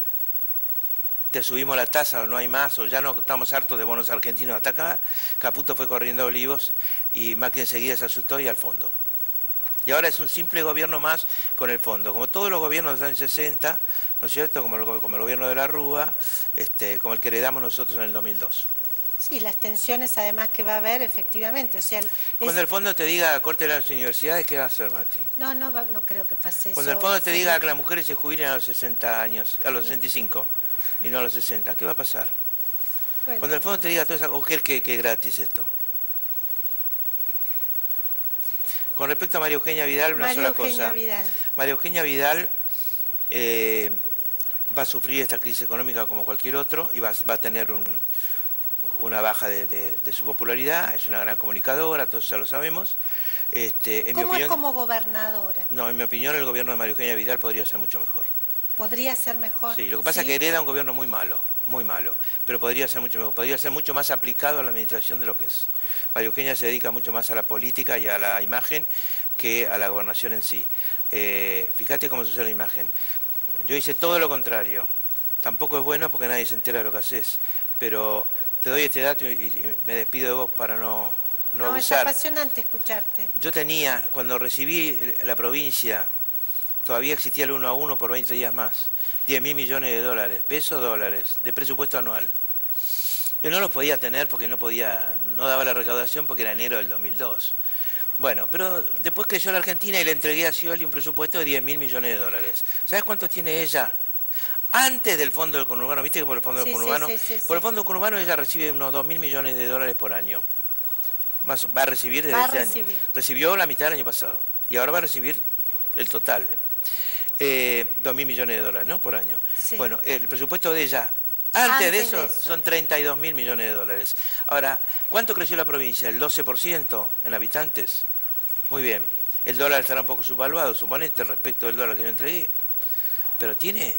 te subimos la tasa o no hay más, o ya no estamos hartos de bonos argentinos hasta acá, Caputo fue corriendo a Olivos y Macri enseguida se asustó y al fondo. Y ahora es un simple gobierno más con el fondo, como todos los gobiernos de los años 60, ¿no es cierto? Como el gobierno de la Rúa, como el que heredamos nosotros en el 2002. Sí, las tensiones además que va a haber, efectivamente. O sea, Cuando el fondo te diga corte las universidades, ¿qué va a hacer, Macri? No creo que pase eso. Cuando el fondo te diga que las mujeres se jubilen a los 60 años, a los 65 y no a los 60, ¿qué va a pasar? Bueno, cuando el fondo te diga todo eso, o que es gratis esto. Con respecto a María Eugenia Vidal, una sola cosa. María Eugenia Vidal va a sufrir esta crisis económica como cualquier otro y va a tener una baja de su popularidad. Es una gran comunicadora, todos ya lo sabemos. ¿Cómo es como gobernadora? No, en mi opinión el gobierno de María Eugenia Vidal podría ser mucho mejor. ¿Podría ser mejor? Sí, lo que pasa es que hereda un gobierno muy malo, pero podría ser mucho mejor, podría ser mucho más aplicado a la administración de lo que es. María Eugenia se dedica mucho más a la política y a la imagen que a la gobernación en sí. Fíjate cómo sucede la imagen. Yo hice todo lo contrario. Tampoco es bueno porque nadie se entera de lo que haces, pero te doy este dato y me despido de vos para no abusar. Es apasionante escucharte. Yo tenía, cuando recibí la provincia, todavía existía el 1 a 1 por 20 días más. 10.000 millones de dólares, pesos, dólares, de presupuesto anual. Yo no los podía tener porque no daba la recaudación porque era enero del 2002. Bueno, pero después creció la Argentina y le entregué a Scioli un presupuesto de 10.000 millones de dólares. ¿Sabes cuánto tiene ella? Antes del fondo del conurbano, ¿viste que por el fondo del conurbano? Por el fondo del conurbano ella recibe unos 2.000 millones de dólares por año. Va a recibir desde este año. Recibió la mitad del año pasado y ahora va a recibir el total. 2.000 millones de dólares, ¿no? Por año. Sí. Bueno, el presupuesto de ella, antes de eso, son 32.000 millones de dólares. Ahora, ¿cuánto creció la provincia? ¿El 12% en habitantes? Muy bien. El dólar estará un poco subvaluado, suponete, respecto del dólar que yo entregué. Pero tiene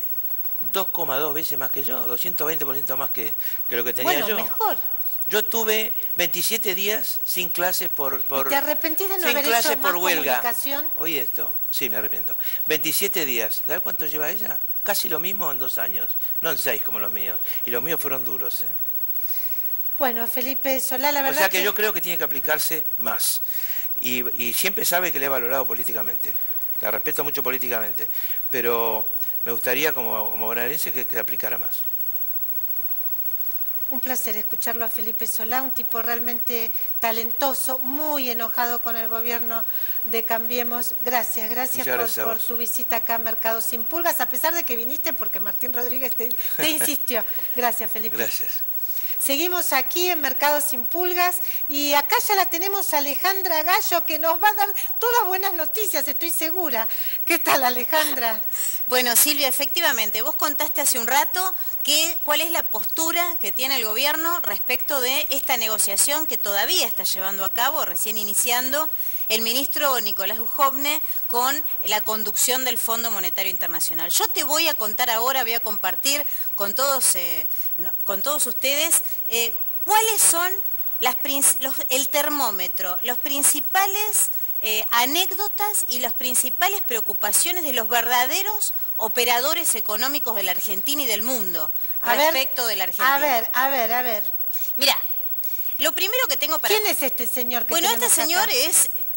2,2 veces más que yo, 220% más que lo que tenía yo. Mejor. Yo tuve 27 días sin clases por ¿Te arrepentís de no haber hecho más comunicación? Oye esto, sí, me arrepiento. 27 días, ¿sabes cuánto lleva ella? Casi lo mismo en 2 años, no en 6 como los míos. Y los míos fueron duros. Bueno, Felipe Solá, la verdad. O sea que yo creo que tiene que aplicarse más. Y siempre sabe que le he valorado políticamente. La respeto mucho políticamente. Pero me gustaría, como bonaerense, que se aplicara más. Un placer escucharlo a Felipe Solá, un tipo realmente talentoso, muy enojado con el gobierno de Cambiemos. Gracias por tu visita acá a Mercado Sin Pulgas, a pesar de que viniste porque Martín Rodríguez te insistió. Gracias, Felipe. Gracias. Seguimos aquí en Mercado Sin Pulgas y acá ya la tenemos a Alejandra Gallo que nos va a dar todas buenas noticias, estoy segura. ¿Qué tal, Alejandra? Bueno, Silvia, efectivamente, vos contaste hace un rato cuál es la postura que tiene el gobierno respecto de esta negociación que todavía está llevando a cabo, recién iniciando, el ministro Nicolás Dujovne con la conducción del Fondo Monetario Internacional. Yo te voy a contar ahora, voy a compartir con todos ustedes cuáles son el termómetro, los principales anécdotas y las principales preocupaciones de los verdaderos operadores económicos de la Argentina y del mundo respecto de la Argentina. A ver. Mirá, lo primero que tengo para... ¿Quién es este señor que Bueno, este señor acá?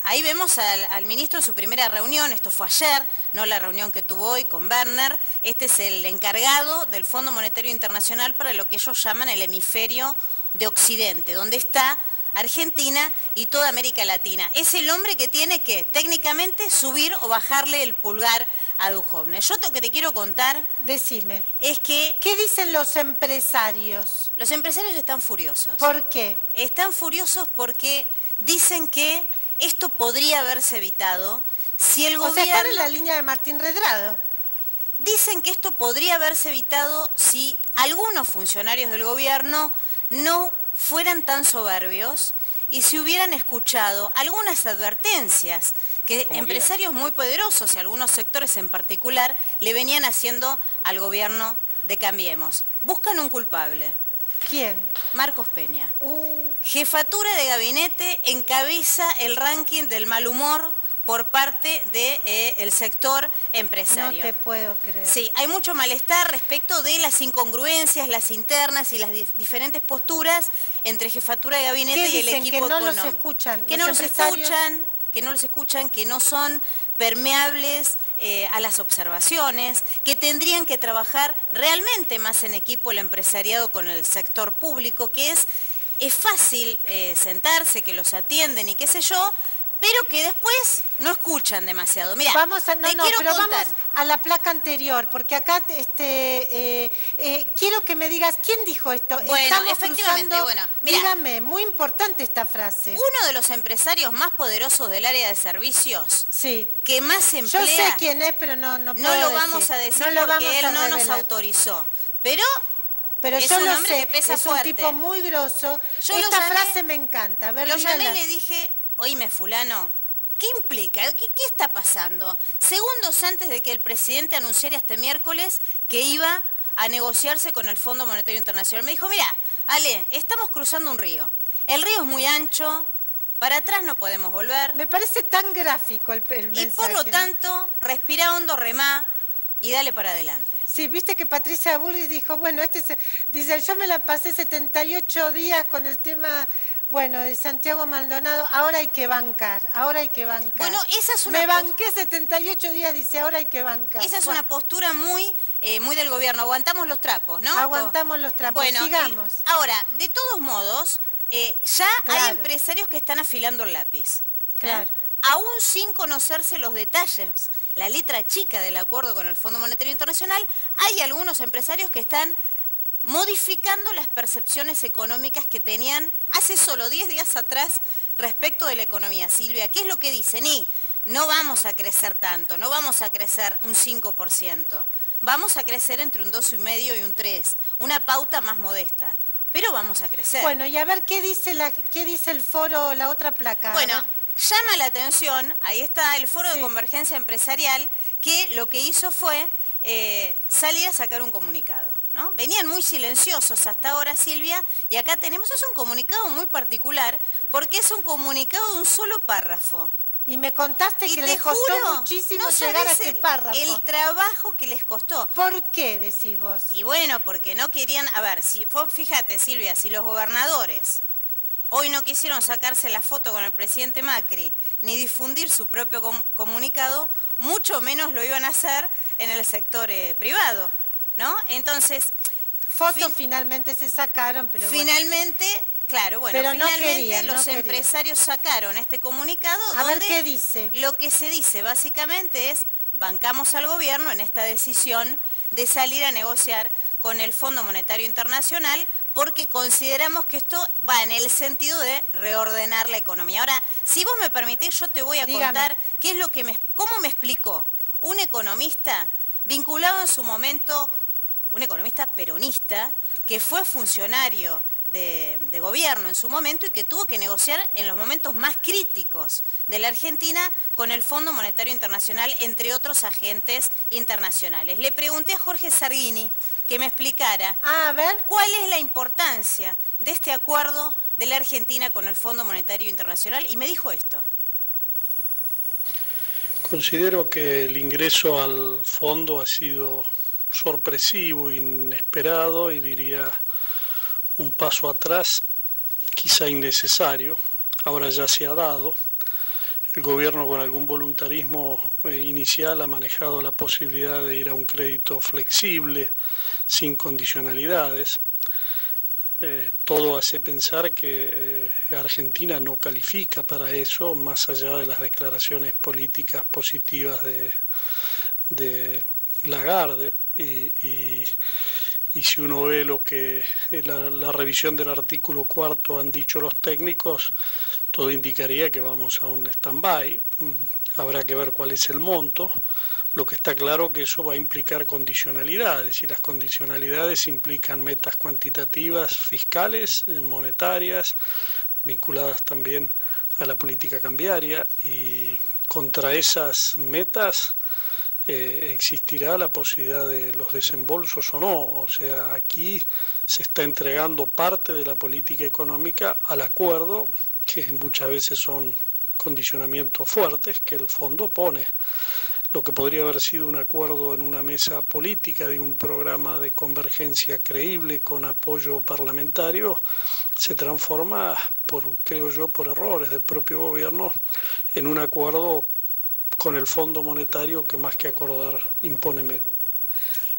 Ahí vemos al ministro en su primera reunión, esto fue ayer, no la reunión que tuvo hoy con Werner. Este es el encargado del Fondo Monetario Internacional para lo que ellos llaman el hemisferio de Occidente, donde está Argentina y toda América Latina. Es el hombre que tiene que, técnicamente, subir o bajarle el pulgar a Dujovne. Yo lo que te quiero contar... Decime. Es que... ¿Qué dicen los empresarios? Los empresarios están furiosos. ¿Por qué? Están furiosos porque dicen que esto podría haberse evitado Si el O sea, gobierno... están en la línea de Martín Redrado. Dicen que esto podría haberse evitado si algunos funcionarios del gobierno no fueran tan soberbios y si hubieran escuchado algunas advertencias que empresarios muy poderosos y algunos sectores en particular le venían haciendo al gobierno de Cambiemos. Buscan un culpable. ¿Quién? Marcos Peña. Jefatura de gabinete encabeza el ranking del mal humor por parte del sector empresario. No te puedo creer. Sí, hay mucho malestar respecto de las incongruencias, las internas y las diferentes posturas entre jefatura de gabinete y el equipo económico. Que no los escuchan. Que no los escuchan, que no son permeables a las observaciones, que tendrían que trabajar realmente más en equipo el empresariado con el sector público, que es fácil sentarse, que los atienden y qué sé yo, pero que después no escuchan demasiado. Mira, vamos a la placa anterior, porque acá quiero que me digas, ¿quién dijo esto? Bueno, efectivamente, mira, dígame, muy importante esta frase. Uno de los empresarios más poderosos del área de servicios, que más emplea... Yo sé quién es, pero no lo vamos a decir porque él no nos autorizó, pero es yo un lo hombre sé, que pesa es fuerte. un tipo muy grosso. Esta frase me encanta. A ver, lo llamé dígala. y le dije... Oíme, fulano, ¿qué implica? ¿Qué está pasando? Segundos antes de que el presidente anunciara este miércoles que iba a negociarse con el Fondo Monetario Internacional. Me dijo, mira, Ale, estamos cruzando un río. El río es muy ancho, para atrás no podemos volver. Me parece tan gráfico el mensaje. Y por lo tanto, respira hondo, remá y dale para adelante. Sí, viste que Patricia Bullrich dijo, bueno, dice, yo me la pasé 78 días con el tema... Bueno, de Santiago Maldonado, ahora hay que bancar. Bueno, esa es una... Me banqué 78 días, dice, ahora hay que bancar. Esa es una postura muy del gobierno. Aguantamos los trapos, ¿no? Aguantamos los trapos, bueno, sigamos. Ahora, de todos modos, ya hay empresarios que están afilando el lápiz. Claro. Aún sin conocerse los detalles, la letra chica del acuerdo con el Fondo Monetario Internacional, hay algunos empresarios que están modificando las percepciones económicas que tenían hace solo 10 días atrás respecto de la economía. Silvia, ¿qué es lo que dicen? No vamos a crecer tanto, no vamos a crecer un 5%, vamos a crecer entre un 2,5 y un 3%, una pauta más modesta, pero vamos a crecer. Bueno, y a ver qué dice el foro, la otra placa. Bueno, llama la atención, ahí está el Foro de Convergencia Empresarial, que lo que hizo fue salir a sacar un comunicado, ¿no? Venían muy silenciosos hasta ahora, Silvia, y acá tenemos, es un comunicado muy particular, porque es un comunicado de un solo párrafo. Y me contaste que les costó muchísimo llegar a este párrafo. El trabajo que les costó. ¿Por qué, decís vos? Y bueno, porque no querían, a ver, fíjate, Silvia, si los gobernadores hoy no quisieron sacarse la foto con el presidente Macri, ni difundir su propio comunicado, mucho menos lo iban a hacer en el sector privado, ¿no? Entonces... Fotos finalmente se sacaron, pero finalmente, claro, bueno, pero finalmente los empresarios sacaron este comunicado. A ver qué dice. Lo que se dice básicamente es, bancamos al gobierno en esta decisión de salir a negociar con el Fondo Monetario Internacional porque consideramos que esto va en el sentido de reordenar la economía. Ahora, si vos me permitís, yo te voy a contar qué es lo que cómo me explicó un economista vinculado en su momento, un economista peronista, que fue funcionario de gobierno en su momento y que tuvo que negociar en los momentos más críticos de la Argentina con el Fondo Monetario Internacional, entre otros agentes internacionales. Le pregunté a Jorge Sargini que me explicara cuál es la importancia de este acuerdo de la Argentina con el Fondo Monetario Internacional y me dijo esto. Considero que el ingreso al fondo ha sido sorpresivo, inesperado y diría un paso atrás, quizá innecesario, ahora ya se ha dado. El gobierno con algún voluntarismo inicial ha manejado la posibilidad de ir a un crédito flexible, sin condicionalidades. Todo hace pensar que Argentina no califica para eso, más allá de las declaraciones políticas positivas de Lagarde. Y si uno ve lo que la revisión del artículo 4 han dicho los técnicos, todo indicaría que vamos a un stand-by. habrá que ver cuál es el monto. Lo que está claro que eso va a implicar condicionalidades, y las condicionalidades implican metas cuantitativas fiscales, monetarias, vinculadas también a la política cambiaria, y contra esas metas existirá la posibilidad de los desembolsos o no. O sea, aquí se está entregando parte de la política económica al acuerdo, que muchas veces son condicionamientos fuertes que el fondo pone. Lo que podría haber sido un acuerdo en una mesa política de un programa de convergencia creíble con apoyo parlamentario se transforma, creo yo, por errores del propio gobierno, en un acuerdo con el Fondo Monetario que más que acordar impone metas.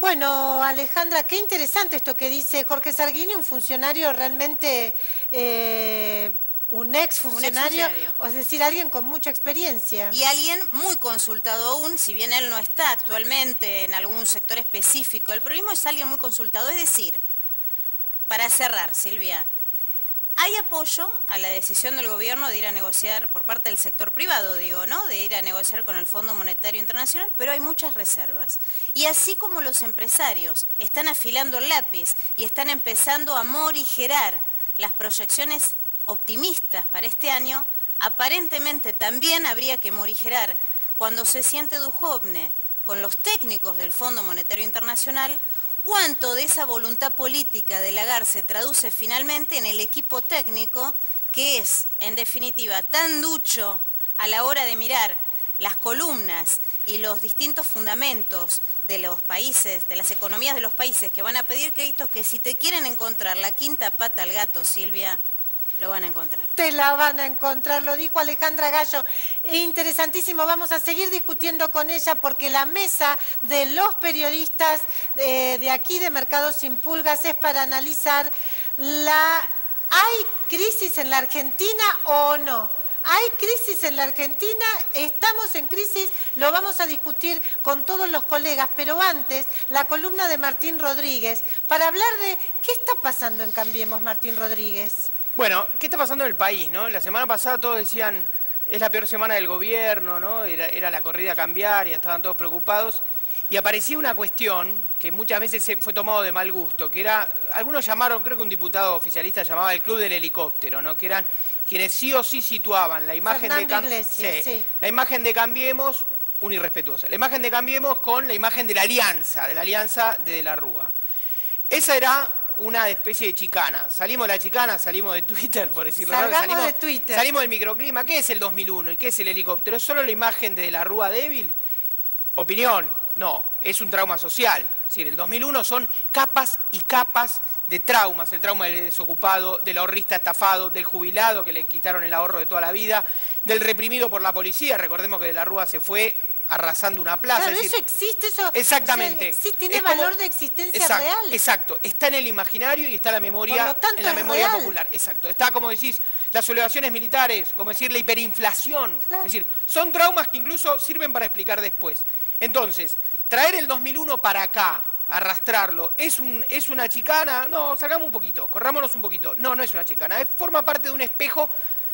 Bueno, Alejandra, qué interesante esto que dice Jorge Sarguini, un funcionario realmente... Un ex funcionario, es decir, alguien con mucha experiencia. Y alguien muy consultado aún, si bien él no está actualmente en algún sector específico. El peronismo es alguien muy consultado. Es decir, para cerrar, Silvia, hay apoyo a la decisión del gobierno de ir a negociar, por parte del sector privado, digo, ¿no?, de ir a negociar con el Fondo Monetario Internacional, pero hay muchas reservas. Y así como los empresarios están afilando el lápiz y están empezando a morigerar las proyecciones optimistas para este año, aparentemente también habría que morigerar cuando se siente Duhovne con los técnicos del Fondo Monetario Internacional cuánto de esa voluntad política de Lagarde se traduce finalmente en el equipo técnico, que es, en definitiva, tan ducho a la hora de mirar las columnas y los distintos fundamentos de los países, de las economías de los países que van a pedir créditos, que si te quieren encontrar la quinta pata al gato, Silvia, lo van a encontrar. Te la van a encontrar, lo dijo Alejandra Gallo. Interesantísimo, vamos a seguir discutiendo con ella porque la mesa de los periodistas de aquí de Mercado Sin Pulgas es para analizar ¿hay crisis en la Argentina o no? ¿Hay crisis en la Argentina? ¿Estamos en crisis? Lo vamos a discutir con todos los colegas, pero antes, la columna de Martín Rodríguez, para hablar de qué está pasando en Cambiemos, Martín Rodríguez. Bueno, ¿qué está pasando en el país, no? La semana pasada todos decían, es la peor semana del gobierno, ¿no? Era la corrida cambiaria, estaban todos preocupados. Y aparecía una cuestión que muchas veces fue tomado de mal gusto, que era, algunos llamaron, creo que un diputado oficialista llamaba el Club del Helicóptero, ¿no?, que eran quienes sí o sí situaban la imagen la imagen de Cambiemos, un irrespetuoso, la imagen de Cambiemos con la imagen de la alianza de la Rúa. Esa era una especie de chicana. Salimos de la chicana, salimos de Twitter, por decirlo Salgamos de Twitter. Salimos del microclima. ¿Qué es el 2001 y qué es el helicóptero? ¿Es solo la imagen de la Rúa débil? Opinión, no, es un trauma social. Es decir, el 2001 son capas y capas de traumas. El trauma del desocupado, del ahorrista estafado, del jubilado que le quitaron el ahorro de toda la vida, del reprimido por la policía. Recordemos que de la Rúa se fue arrasando una plaza. Claro, es decir, eso existe, eso exactamente. O sea, tiene valor de existencia real. Exacto, está en el imaginario y está en la memoria, popular. Exacto, está, como decís, las sublevaciones militares, como decir, la hiperinflación. Claro. Es decir, son traumas que incluso sirven para explicar después. Entonces, traer el 2001 para acá, arrastrarlo, ¿es una chicana? No, sacamos un poquito, corrámonos un poquito. No, no es una chicana, forma parte de un espejo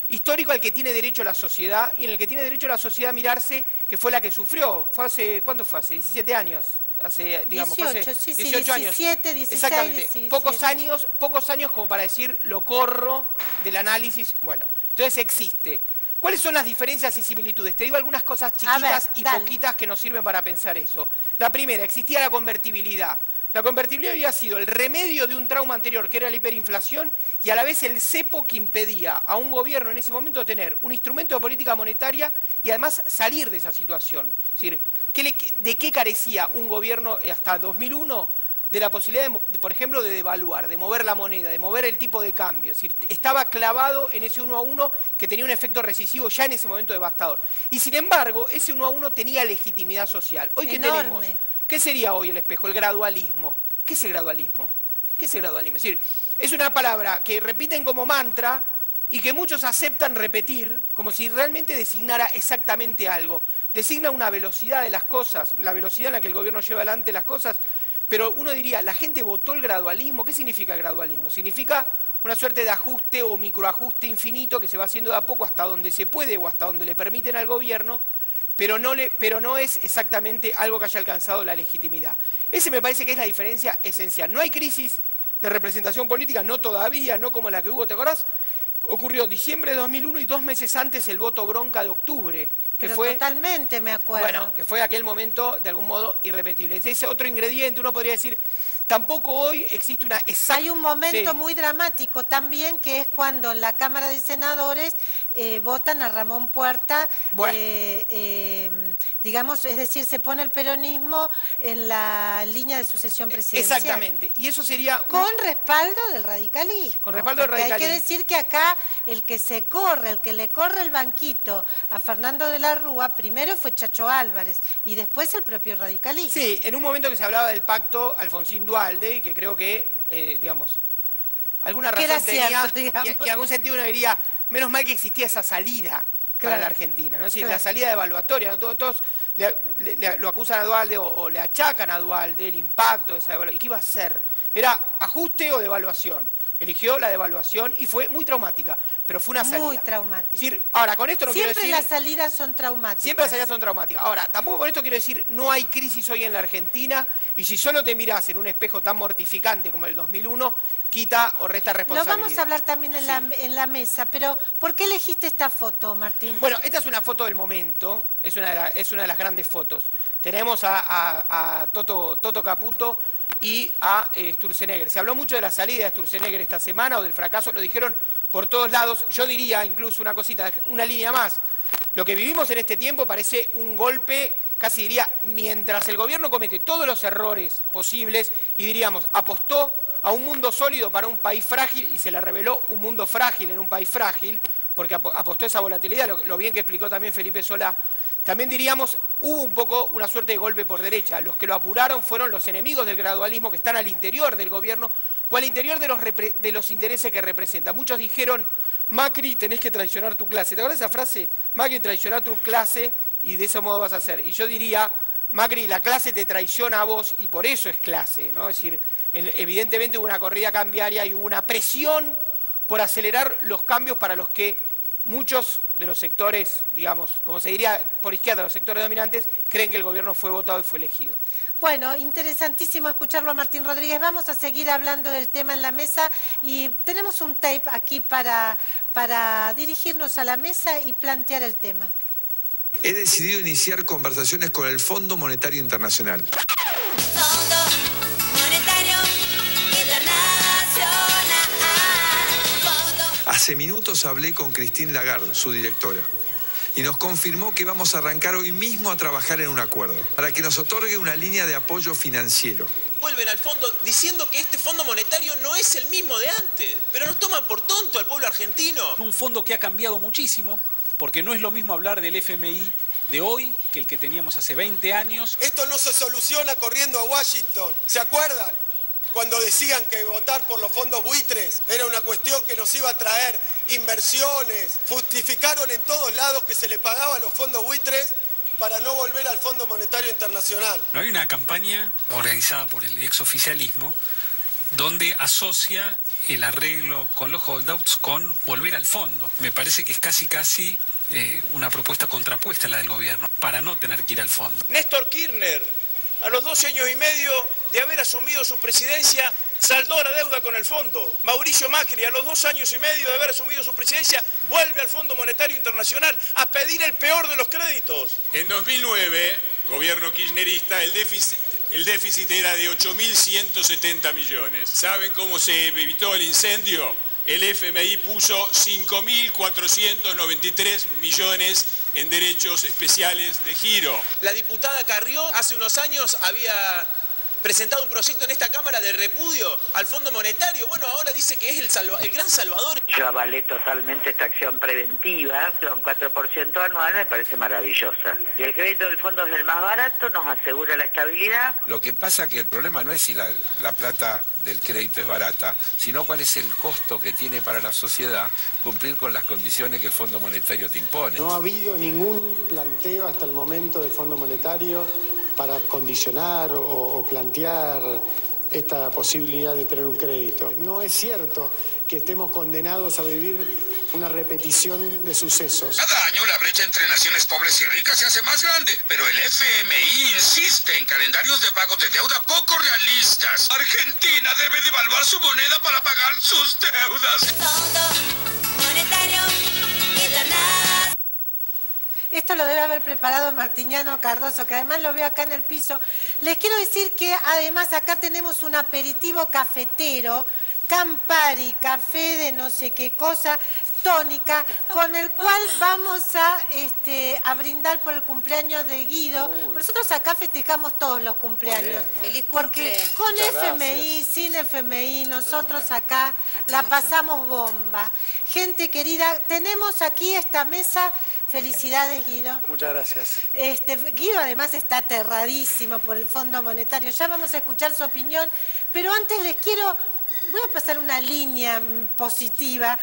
histórico al que tiene derecho la sociedad y en el que tiene derecho la sociedad a mirarse, que fue la que sufrió. ¿Cuánto fue? Hace 17 años. Hace, digamos, 18, hace 18 años. 17, 16, exactamente. 17. Pocos años como para decir lo corro del análisis. Bueno, entonces existe. ¿Cuáles son las diferencias y similitudes? Te digo algunas cosas chiquitas y poquitas que nos sirven para pensar eso. La primera, existía la convertibilidad. La convertibilidad había sido el remedio de un trauma anterior, que era la hiperinflación, y a la vez el cepo que impedía a un gobierno en ese momento tener un instrumento de política monetaria y además salir de esa situación. Es decir, ¿de qué carecía un gobierno hasta 2001? De la posibilidad, por ejemplo, de devaluar, de mover la moneda, de mover el tipo de cambio. Es decir, estaba clavado en ese 1 a 1 que tenía un efecto recesivo ya en ese momento devastador. Y sin embargo, ese 1 a 1 tenía legitimidad social. ¿Hoy qué tenemos? ¿Qué sería hoy el espejo? El gradualismo. ¿Qué es el gradualismo? ¿Qué es el gradualismo? Es decir, es una palabra que repiten como mantra y que muchos aceptan repetir como si realmente designara exactamente algo. Designa una velocidad de las cosas, la velocidad en la que el gobierno lleva adelante las cosas. Pero uno diría, ¿la gente votó el gradualismo? ¿Qué significa el gradualismo? Significa una suerte de ajuste o microajuste infinito que se va haciendo de a poco hasta donde se puede o hasta donde le permiten al gobierno, pero no es exactamente algo que haya alcanzado la legitimidad. Ese me parece que es la diferencia esencial. No hay crisis de representación política, no todavía, no como la que hubo, ¿te acordás? Ocurrió diciembre de 2001 y 2 meses antes el voto bronca de octubre. Que fue, totalmente me acuerdo. Bueno, que fue aquel momento de algún modo irrepetible. Ese es otro ingrediente, uno podría decir, tampoco hoy existe una exacta... Hay un momento muy dramático también, que es cuando en la Cámara de Senadores votan a Ramón Puerta, digamos, es decir, se pone el peronismo en la línea de sucesión presidencial. Exactamente, y eso sería... Con respaldo del radicalismo. Con respaldo del radicalismo. Hay que decir que acá el que le corre el banquito a Fernando de la Rúa, primero fue Chacho Álvarez y después el propio radicalismo. Sí, en un momento que se hablaba del pacto Alfonsín Duhalde, y que creo que, digamos, alguna razón tenía, y en algún sentido uno diría, menos mal que existía esa salida para la Argentina, ¿no? Es decir, la salida evaluatoria, ¿no? Todos lo acusan a Duhalde o le achacan a Duhalde el impacto de esa devaluación. ¿Y qué iba a hacer? ¿Era ajuste o devaluación? Eligió la devaluación y fue muy traumática, pero fue una salida. Muy traumática. Es decir, ahora, con esto no quiero decir... Siempre las salidas son traumáticas. Siempre las salidas son traumáticas. Ahora, tampoco con esto quiero decir, no hay crisis hoy en la Argentina, y si solo te mirás en un espejo tan mortificante como el 2001, quita o resta responsabilidad. Lo vamos a hablar también en la mesa, pero ¿por qué elegiste esta foto, Martín? Bueno, esta es una foto del momento, es una de las grandes fotos. Tenemos a Toto Caputo y a Sturzenegger. Se habló mucho de la salida de Sturzenegger esta semana o del fracaso, lo dijeron por todos lados. Yo diría incluso una cosita, una línea más. Lo que vivimos en este tiempo parece un golpe, casi diría, mientras el gobierno comete todos los errores posibles y diríamos, apostó a un mundo sólido para un país frágil y se le reveló un mundo frágil en un país frágil, porque apostó a esa volatilidad, lo bien que explicó también Felipe Solá. También diríamos, hubo un poco una suerte de golpe por derecha. Los que lo apuraron fueron los enemigos del gradualismo que están al interior del gobierno o al interior de los intereses que representa. Muchos dijeron, Macri, tenés que traicionar tu clase. ¿Te acuerdas esa frase? Macri, traicionar tu clase y de ese modo vas a hacer. Y yo diría, Macri, la clase te traiciona a vos y por eso es clase, ¿no? Es decir, evidentemente hubo una corrida cambiaria y hubo una presión por acelerar los cambios para los que muchos de los sectores, digamos, como se diría por izquierda, los sectores dominantes, creen que el gobierno fue votado y fue elegido. Bueno, interesantísimo escucharlo a Martín Rodríguez. Vamos a seguir hablando del tema en la mesa y tenemos un tape aquí para dirigirnos a la mesa y plantear el tema. He decidido iniciar conversaciones con el Fondo Monetario Internacional. Hace minutos hablé con Christine Lagarde, su directora, y nos confirmó que vamos a arrancar hoy mismo a trabajar en un acuerdo para que nos otorgue una línea de apoyo financiero. Vuelven al fondo diciendo que este Fondo Monetario no es el mismo de antes, pero nos toman por tonto al pueblo argentino. Un fondo que ha cambiado muchísimo, porque no es lo mismo hablar del FMI de hoy que el que teníamos hace 20 años. Esto no se soluciona corriendo a Washington, ¿se acuerdan? Cuando decían que votar por los fondos buitres era una cuestión que nos iba a traer inversiones, justificaron en todos lados que se le pagaba a los fondos buitres para no volver al Fondo Monetario Internacional. No hay una campaña organizada por el exoficialismo donde asocia el arreglo con los holdouts con volver al fondo. Me parece que es casi una propuesta contrapuesta a la del gobierno, para no tener que ir al fondo. Néstor Kirchner, a los 12 años y medio de haber asumido su presidencia, saldó la deuda con el fondo. Mauricio Macri, a los 2 años y medio de haber asumido su presidencia, vuelve al Fondo Monetario Internacional a pedir el peor de los créditos. En 2009, gobierno kirchnerista, el déficit era de 8.170 millones. ¿Saben cómo se evitó el incendio? El FMI puso 5.493 millones en derechos especiales de giro. La diputada Carrió hace unos años había presentado un proyecto en esta Cámara de repudio al Fondo Monetario. Bueno, ahora dice que es el gran salvador. Yo avalé totalmente esta acción preventiva, con 4% anual me parece maravillosa. Y el crédito del fondo es el más barato, nos asegura la estabilidad. Lo que pasa que el problema no es si la plata del crédito es barata, sino cuál es el costo que tiene para la sociedad cumplir con las condiciones que el Fondo Monetario te impone. No ha habido ningún planteo hasta el momento del Fondo Monetario para condicionar o plantear esta posibilidad de tener un crédito. No es cierto que estemos condenados a vivir una repetición de sucesos. Cada año la brecha entre naciones pobres y ricas se hace más grande, pero el FMI insiste en calendarios de pagos de deuda poco realistas. Argentina debe devaluar su moneda para pagar sus deudas. Esto lo debe haber preparado Martiniano Cardoso, que además lo veo acá en el piso. Les quiero decir que además acá tenemos un aperitivo cafetero, Campari, café de no sé qué cosa, tónica, con el cual vamos a brindar por el cumpleaños de Guido. Nosotros acá festejamos todos los cumpleaños. Feliz porque cumple. con Muchas FMI, sin FMI, nosotros acá la pasamos bomba. Gente querida, tenemos aquí esta mesa. Felicidades, Guido. Muchas gracias. Guido además está aterradísimo por el Fondo Monetario. Ya vamos a escuchar su opinión, pero antes voy a pasar una línea positiva,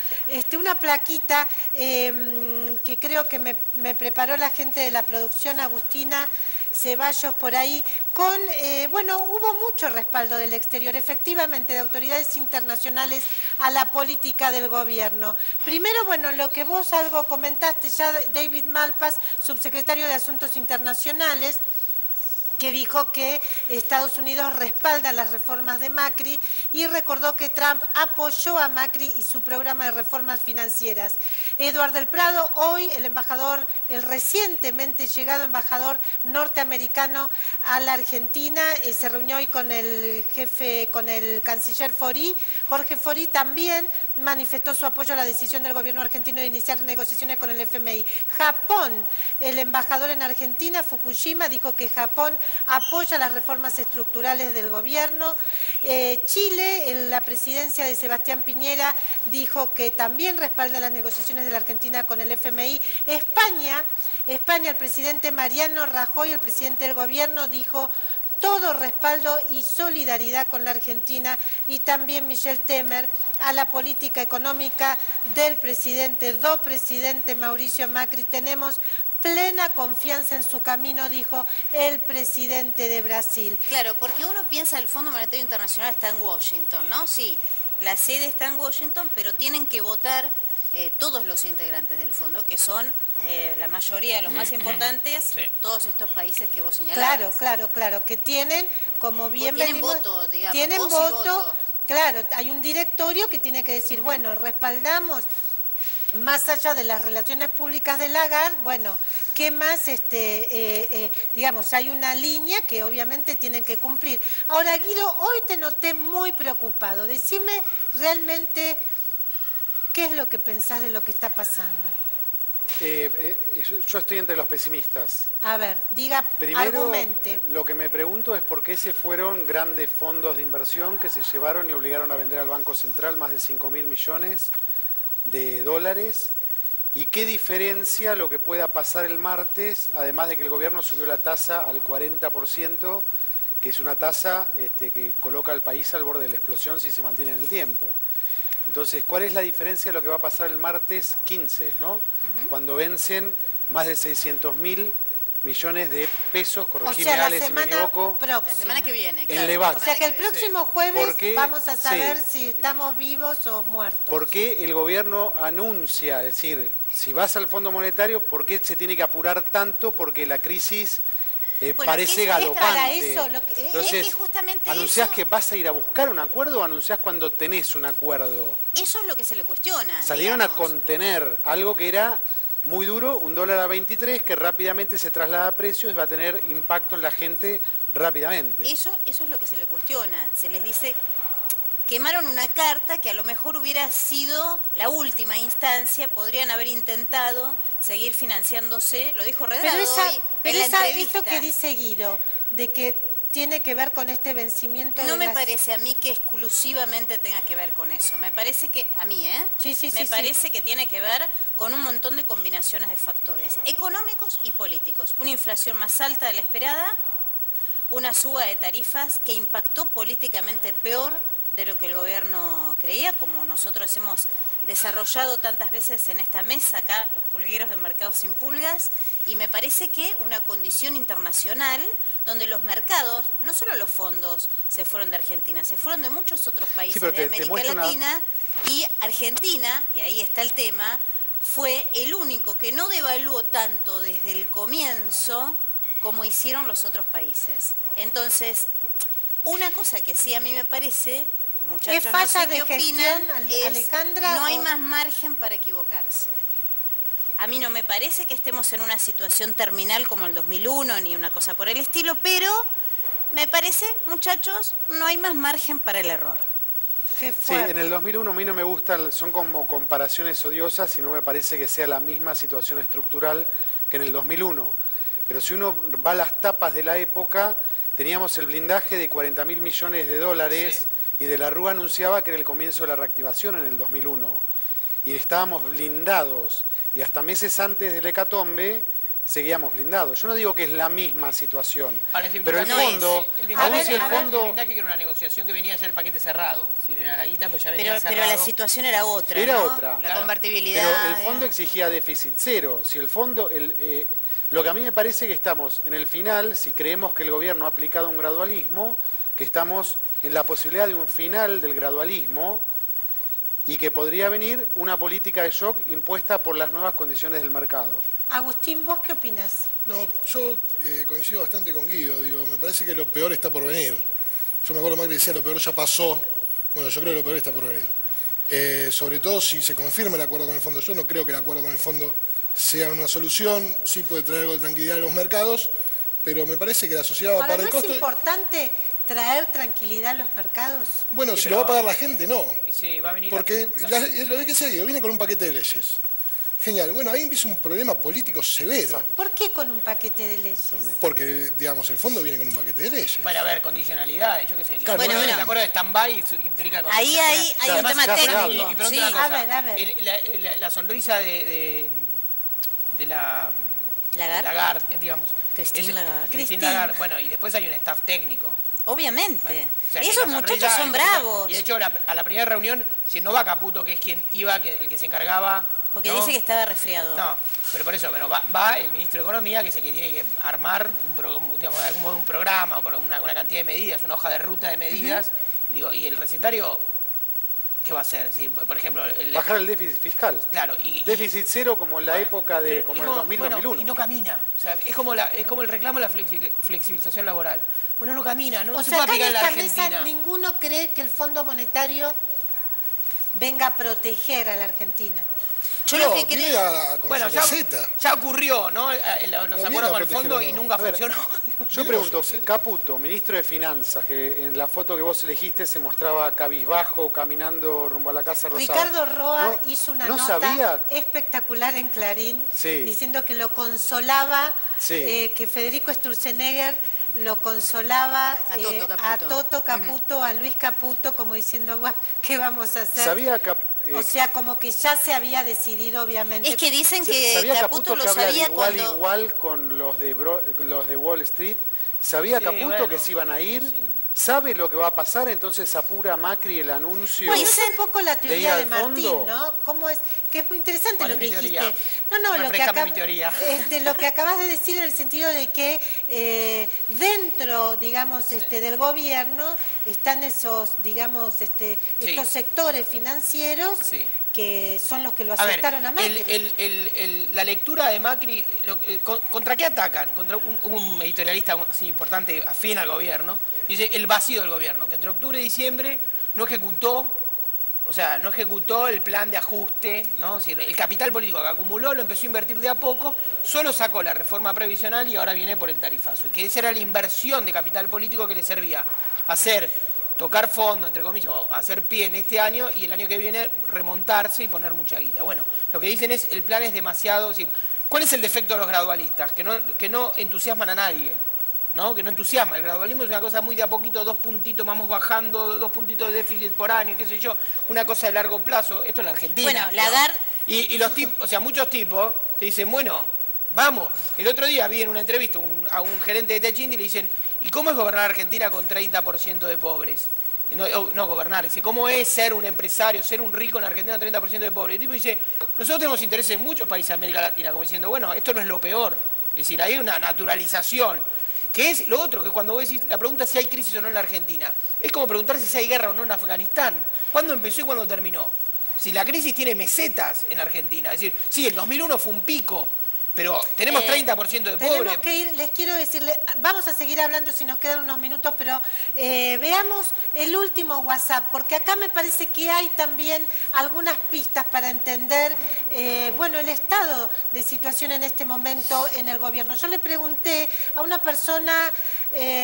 una plaquita que creo que me preparó la gente de la producción, Agustina Ceballos por ahí, hubo mucho respaldo del exterior, efectivamente, de autoridades internacionales a la política del gobierno. Primero, lo que vos algo comentaste ya, David Malpass, subsecretario de Asuntos Internacionales, que dijo que Estados Unidos respalda las reformas de Macri y recordó que Trump apoyó a Macri y su programa de reformas financieras. Eduardo del Prado, hoy el recientemente llegado embajador norteamericano a la Argentina, se reunió hoy con el canciller Fori. Jorge Fori también manifestó su apoyo a la decisión del gobierno argentino de iniciar negociaciones con el FMI. Japón, el embajador en Argentina, Fukushima, dijo que Japón apoya las reformas estructurales del gobierno. Chile, la presidencia de Sebastián Piñera, dijo que también respalda las negociaciones de la Argentina con el FMI. España, el presidente Mariano Rajoy, el presidente del gobierno, dijo todo respaldo y solidaridad con la Argentina, y también Michel Temer a la política económica del presidente Mauricio Macri. Tenemos plena confianza en su camino, dijo el presidente de Brasil. Claro, porque uno piensa el Fondo Monetario Internacional está en Washington, ¿no? Sí, la sede está en Washington, pero tienen que votar todos los integrantes del fondo, que son la mayoría de los más importantes, sí, todos estos países que vos señalabas. Claro, que tienen, como bien tienen venimos, voto, digamos, tienen voto. Claro, hay un directorio que tiene que decir, respaldamos. Más allá de las relaciones públicas de Lagarde, ¿qué más? Hay una línea que obviamente tienen que cumplir. Ahora, Guido, hoy te noté muy preocupado. Decime realmente qué es lo que pensás de lo que está pasando. Yo estoy entre los pesimistas. A ver, argumente. Lo que me pregunto es por qué se fueron grandes fondos de inversión que se llevaron y obligaron a vender al Banco Central más de 5.000 millones de dólares, y qué diferencia lo que pueda pasar el martes, además de que el gobierno subió la tasa al 40%, que es una tasa que coloca al país al borde de la explosión si se mantiene en el tiempo. Entonces, ¿cuál es la diferencia de lo que va a pasar el martes 15, ¿no? Cuando vencen más de 600.000 millones de pesos, corregime Ale si me equivoco. La semana que viene, claro. En Levac. O sea que el próximo jueves vamos a saber si estamos vivos o muertos. ¿Por qué el gobierno anuncia, es decir, si vas al Fondo Monetario, por qué se tiene que apurar tanto? Porque la crisis parece galopante. Entonces, ¿anunciás que vas a ir a buscar un acuerdo o anunciás cuando tenés un acuerdo? Eso es lo que se le cuestiona. Salieron a contener algo que era muy duro, un dólar a 23, que rápidamente se traslada a precios y va a tener impacto en la gente rápidamente. Eso es lo que se le cuestiona. Se les dice, quemaron una carta que a lo mejor hubiera sido la última instancia, podrían haber intentado seguir financiándose, lo dijo Redrado hoy en la entrevista. Esto que dice Guido, de que tiene que ver con este vencimiento. No me parece a mí que exclusivamente tenga que ver con eso. Me parece que, a mí, me parece que tiene que ver con un montón de combinaciones de factores económicos y políticos. Una inflación más alta de la esperada, una suba de tarifas que impactó políticamente peor de lo que el gobierno creía, como nosotros hemos desarrollado tantas veces en esta mesa acá, los pulgueros de Mercados Sin Pulgas, y me parece que una condición internacional donde los mercados, no solo los fondos se fueron de Argentina, se fueron de muchos otros países de América Latina, y Argentina, y ahí está el tema, fue el único que no devaluó tanto desde el comienzo como hicieron los otros países. Entonces, una cosa que sí a mí me parece, muchachos, no sé qué opinan, Alejandra, no hay más margen para equivocarse. A mí no me parece que estemos en una situación terminal como el 2001 ni una cosa por el estilo, pero me parece, muchachos, no hay más margen para el error. Sí, en el 2001 a mí no me gustan, son como comparaciones odiosas y no me parece que sea la misma situación estructural que en el 2001. Pero si uno va a las tapas de la época, teníamos el blindaje de 40.000 millones de dólares y de la Rúa anunciaba que era el comienzo de la reactivación en el 2001. Y estábamos blindados y hasta meses antes del hecatombe seguíamos blindados. Yo no digo que es la misma situación, ahora, si pero el fondo... El blindaje que era una negociación que venía ya el paquete cerrado. Si era la guita, pues ya venía cerrado. Pero la situación era otra, Era ¿no? otra. La convertibilidad. Pero el fondo exigía déficit cero. Si el fondo... lo que a mí me parece que estamos en el final, si creemos que el gobierno ha aplicado un gradualismo, que estamos en la posibilidad de un final del gradualismo y que podría venir una política de shock impuesta por las nuevas condiciones del mercado. Agustín, ¿vos qué opinás? No, yo coincido bastante con Guido, me parece que lo peor está por venir. Yo me acuerdo Macri decía lo peor ya pasó, bueno, yo creo que lo peor está por venir. Sobre todo si se confirma el acuerdo con el fondo. Yo no creo que el acuerdo con el fondo sea una solución, sí puede traer algo de tranquilidad a los mercados, pero me parece que la sociedad va a pagar el costo. ¿Es importante traer tranquilidad a los mercados? Bueno, si lo va a pagar la gente, no. Sí, va a venir porque lo que se viene con un paquete de leyes. Genial. Bueno, ahí empieza un problema político severo. ¿Por qué con un paquete de leyes? Porque, digamos, el fondo viene con un paquete de leyes. Bueno, a ver, condicionalidades, yo qué sé. Claro, bueno, el acuerdo de stand-by implica ahí hay un tema técnico. Y pregunto una cosa, a ver. La sonrisa de Lagarde, digamos. Christine Lagarde. Bueno, y después hay un staff técnico. Obviamente. Bueno, o sea, esos muchachos son bravos. Y de hecho, a la primera reunión, si no va Caputo, que es quien iba, el que se encargaba... Porque dice que estaba resfriado. No, pero por eso, va el ministro de Economía, que es el que tiene que armar de algún modo un programa o por una cantidad de medidas, una hoja de ruta de medidas. Y el recetario, ¿qué va a hacer? Si, por ejemplo... Bajar el déficit fiscal. Claro. Déficit cero como en la época de como el 2000-2001. Y no camina. O sea, es como el reclamo de la flexibilización laboral. Bueno, no camina, no se puede acá aplicar en la esta Argentina. Mesa, ninguno cree que el Fondo Monetario venga a proteger a la Argentina. Yo lo que creo... Bueno, ya ocurrió, ¿no? Los acuerdos con el fondo y nunca funcionó. Yo pregunto, Caputo, ministro de Finanzas, que en la foto que vos elegiste se mostraba cabizbajo caminando rumbo a la Casa Rosada. Ricardo Roa hizo una nota espectacalar en Clarín diciendo que lo consolaba, que Federico Sturzenegger lo consolaba a Toto Caputo, a Luis Caputo, como diciendo, bueno, ¿qué vamos a hacer? O sea, como que ya se había decidido, obviamente. Es que dicen que Caputo lo sabía cuando... igual con los de Wall Street. ¿Sabía Caputo que se iban a ir? Sí. ¿Sabe lo que va a pasar? Entonces apura Macri el anuncio. Bueno, es un poco la teoría de Martín, ¿no? ¿Cómo es? Que es muy interesante lo que dijiste. No, lo que acabas de decir en el sentido de que dentro, digamos, del gobierno están esos, digamos, estos sectores financieros que son los que lo aceptaron a Macri. La lectura de Macri, ¿contra qué atacan? Contra un editorialista así importante, afín al gobierno, dice el vacío del gobierno, que entre octubre y diciembre no ejecutó el plan de ajuste, ¿no? Es decir, el capital político que acumuló lo empezó a invertir de a poco, solo sacó la reforma previsional y ahora viene por el tarifazo. Y que esa era la inversión de capital político que le servía tocar fondo, entre comillas, o hacer pie en este año y el año que viene remontarse y poner mucha guita. Bueno, lo que dicen es el plan es demasiado... Es decir, ¿cuál es el defecto de los gradualistas? Que no entusiasman a nadie, ¿no? Que no entusiasma. El gradualismo es una cosa muy de a poquito, 2 puntitos, vamos bajando, 2 puntitos de déficit por año, qué sé yo, una cosa de largo plazo. Esto es la Argentina. Bueno, Lagarde... Y los tipos, o sea, muchos tipos te dicen, bueno, vamos. El otro día vi en una entrevista a un gerente de Techint y le dicen, ¿y cómo es gobernar Argentina con 30% de pobres? no gobernar, dice, ¿cómo es ser un empresario, ser un rico en Argentina, 30% de pobre? El tipo dice, nosotros tenemos intereses en muchos países de América Latina, como diciendo, bueno, esto no es lo peor. Es decir, hay una naturalización, que es lo otro, que cuando vos decís, la pregunta si hay crisis o no en la Argentina, es como preguntarse si hay guerra o no en Afganistán. ¿Cuándo empezó y cuándo terminó? Si la crisis tiene mesetas en Argentina, es decir, sí, el 2001 fue un pico, pero tenemos 30% de pobres. Tenemos que ir, les quiero decirle, vamos a seguir hablando si nos quedan unos minutos, pero veamos el último WhatsApp, porque acá me parece que hay también algunas pistas para entender, bueno, el estado de situación en este momento en el gobierno. Yo le pregunté a una persona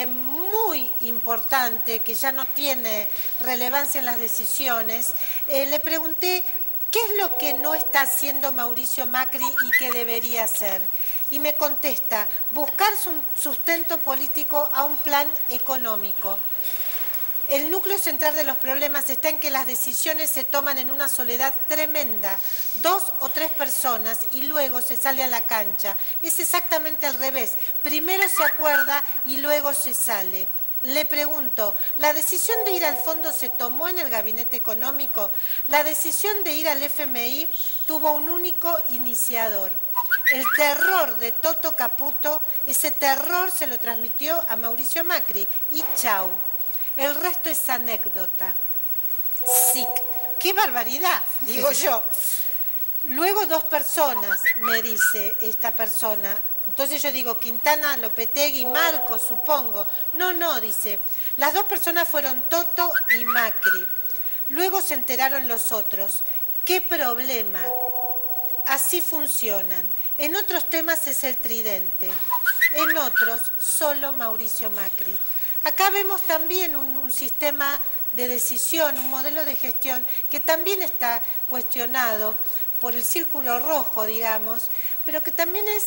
muy importante, que ya no tiene relevancia en las decisiones, le pregunté, ¿qué es lo que no está haciendo Mauricio Macri y que debería hacer? Y me contesta, buscar sustento político a un plan económico. El núcleo central de los problemas está en que las decisiones se toman en una soledad tremenda, 2 o 3 personas y luego se sale a la cancha. Es exactamente al revés, primero se acuerda y luego se sale. Le pregunto, ¿la decisión de ir al fondo se tomó en el gabinete económico? La decisión de ir al FMI tuvo un único iniciador. El terror de Toto Caputo, ese terror se lo transmitió a Mauricio Macri y chau. El resto es anécdota. Sí, qué barbaridad, digo yo. Luego 2 personas, me dice esta persona. Entonces yo digo, Quintana, Lopetegui, Marcos, supongo. No, dice, las 2 personas fueron Toto y Macri. Luego se enteraron los otros. ¿Qué problema? Así funcionan. En otros temas es el tridente. En otros, solo Mauricio Macri. Acá vemos también un sistema de decisión, un modelo de gestión que también está cuestionado por el círculo rojo, digamos, pero que también es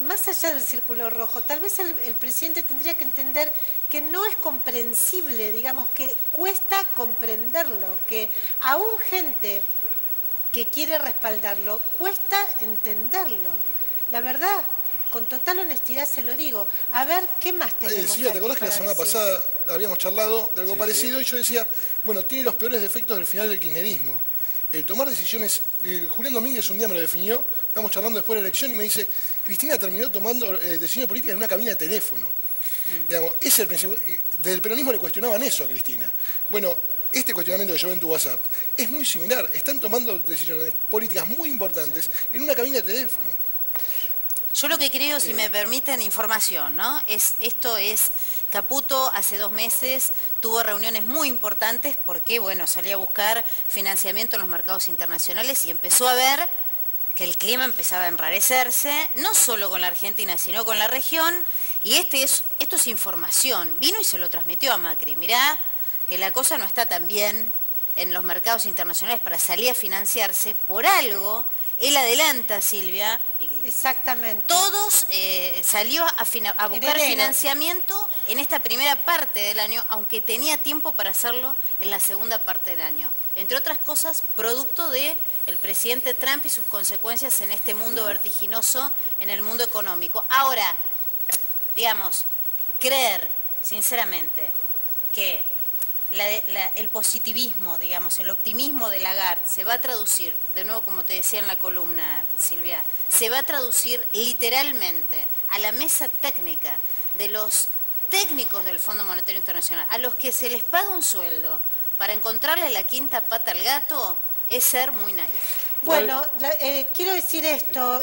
más allá del círculo rojo. Tal vez el presidente tendría que entender que no es comprensible, digamos, que cuesta comprenderlo, que aún gente que quiere respaldarlo, cuesta entenderlo. La verdad, con total honestidad se lo digo. A ver, ¿qué más tenemos? Silvia, ¿te acordás que la semana pasada habíamos charlado de algo parecido? Y yo decía, bueno, tiene los peores defectos del final del kirchnerismo. Tomar decisiones, Julián Domínguez un día me lo definió, estamos charlando después de la elección y me dice, Cristina terminó tomando decisiones políticas en una cabina de teléfono. Digamos, ese es el principio. Del peronismo le cuestionaban eso a Cristina. Bueno, este cuestionamiento que yo veo en tu WhatsApp es muy similar. Están tomando decisiones políticas muy importantes en una cabina de teléfono. Yo lo que creo, si me permiten información, ¿no? Esto es, Caputo hace 2 meses tuvo reuniones muy importantes porque, bueno, salía a buscar financiamiento en los mercados internacionales y empezó a ver que el clima empezaba a enrarecerse, no solo con la Argentina, sino con la región, y esto es información. Vino y se lo transmitió a Macri. Mirá que la cosa no está tan bien en los mercados internacionales para salir a financiarse, por algo. Él adelanta, Silvia. Exactamente. Todos salió a buscar financiamiento en esta primera parte del año, aunque tenía tiempo para hacerlo en la segunda parte del año. Entre otras cosas, producto del presidente Trump y sus consecuencias en este mundo vertiginoso, en el mundo económico. Ahora, digamos, creer, sinceramente, que el positivismo, digamos, el optimismo de Lagarde se va a traducir, de nuevo como te decía en la columna, Silvia, se va a traducir literalmente a la mesa técnica de los técnicos del Fondo Monetario Internacional, a los que se les paga un sueldo para encontrarle la quinta pata al gato, es ser muy naif. Bueno, quiero decir esto,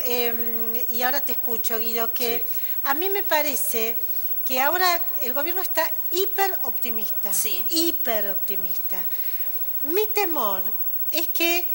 y ahora te escucho, Guido, que a mí me parece que ahora el gobierno está hiper optimista. Mi temor es que,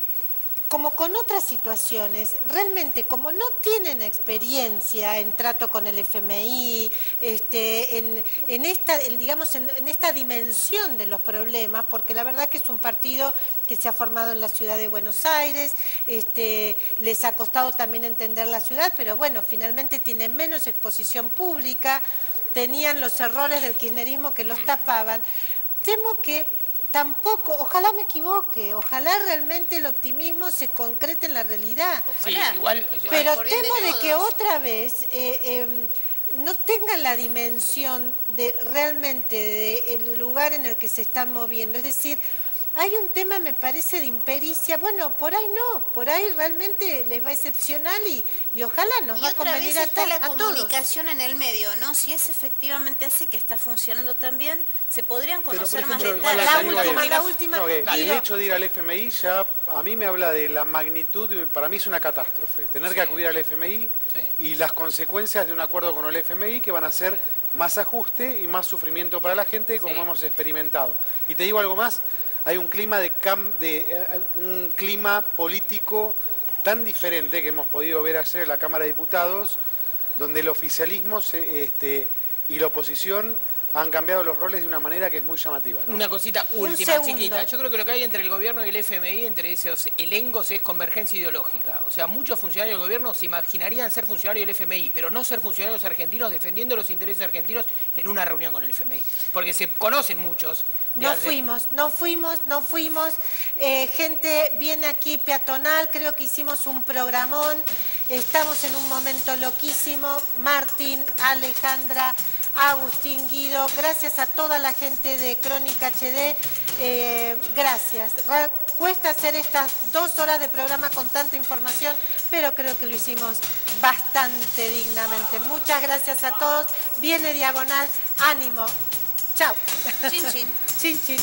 como con otras situaciones, realmente como no tienen experiencia en trato con el FMI, en esta dimensión de los problemas, porque la verdad que es un partido que se ha formado en la ciudad de Buenos Aires, les ha costado también entender la ciudad, pero bueno, finalmente tienen menos exposición pública, tenían los errores del kirchnerismo que los tapaban. Temo que tampoco, ojalá me equivoque, ojalá realmente el optimismo se concrete en la realidad. Sí, igual, pero temo de que otra vez no tengan la dimensión de realmente del lugar en el que se están moviendo. Es decir, hay un tema, me parece, de impericia. Bueno, por ahí no, por ahí realmente les va excepcional y ojalá nos va a convenir a todos. Y otra vez está la comunicación en el medio, ¿no? Si es efectivamente así, que está funcionando tan bien, se podrían conocer más detalles. La última. No, el hecho de ir al FMI ya a mí me habla de la magnitud, para mí es una catástrofe, tener que acudir al FMI y las consecuencias de un acuerdo con el FMI que van a ser más ajuste y más sufrimiento para la gente como hemos experimentado. Y te digo algo más. Hay un clima un clima político tan diferente que hemos podido ver ayer en la Cámara de Diputados, donde el oficialismo y la oposición han cambiado los roles de una manera que es muy llamativa, ¿no? Una cosita última, chiquita. Yo creo que lo que hay entre el gobierno y el FMI, entre esos elencos, es convergencia ideológica. O sea, muchos funcionarios del gobierno se imaginarían ser funcionarios del FMI, pero no ser funcionarios argentinos defendiendo los intereses argentinos en una reunión con el FMI. Porque se conocen muchos. No fuimos. Gente viene aquí peatonal, creo que hicimos un programón. Estamos en un momento loquísimo. Martín, Alejandra, Agustín, Guido, gracias a toda la gente de Crónica HD, gracias. Cuesta hacer estas 2 horas de programa con tanta información, pero creo que lo hicimos bastante dignamente. Muchas gracias a todos. Viene Diagonal, ánimo. Chao. Chin, chin. Chin, chin.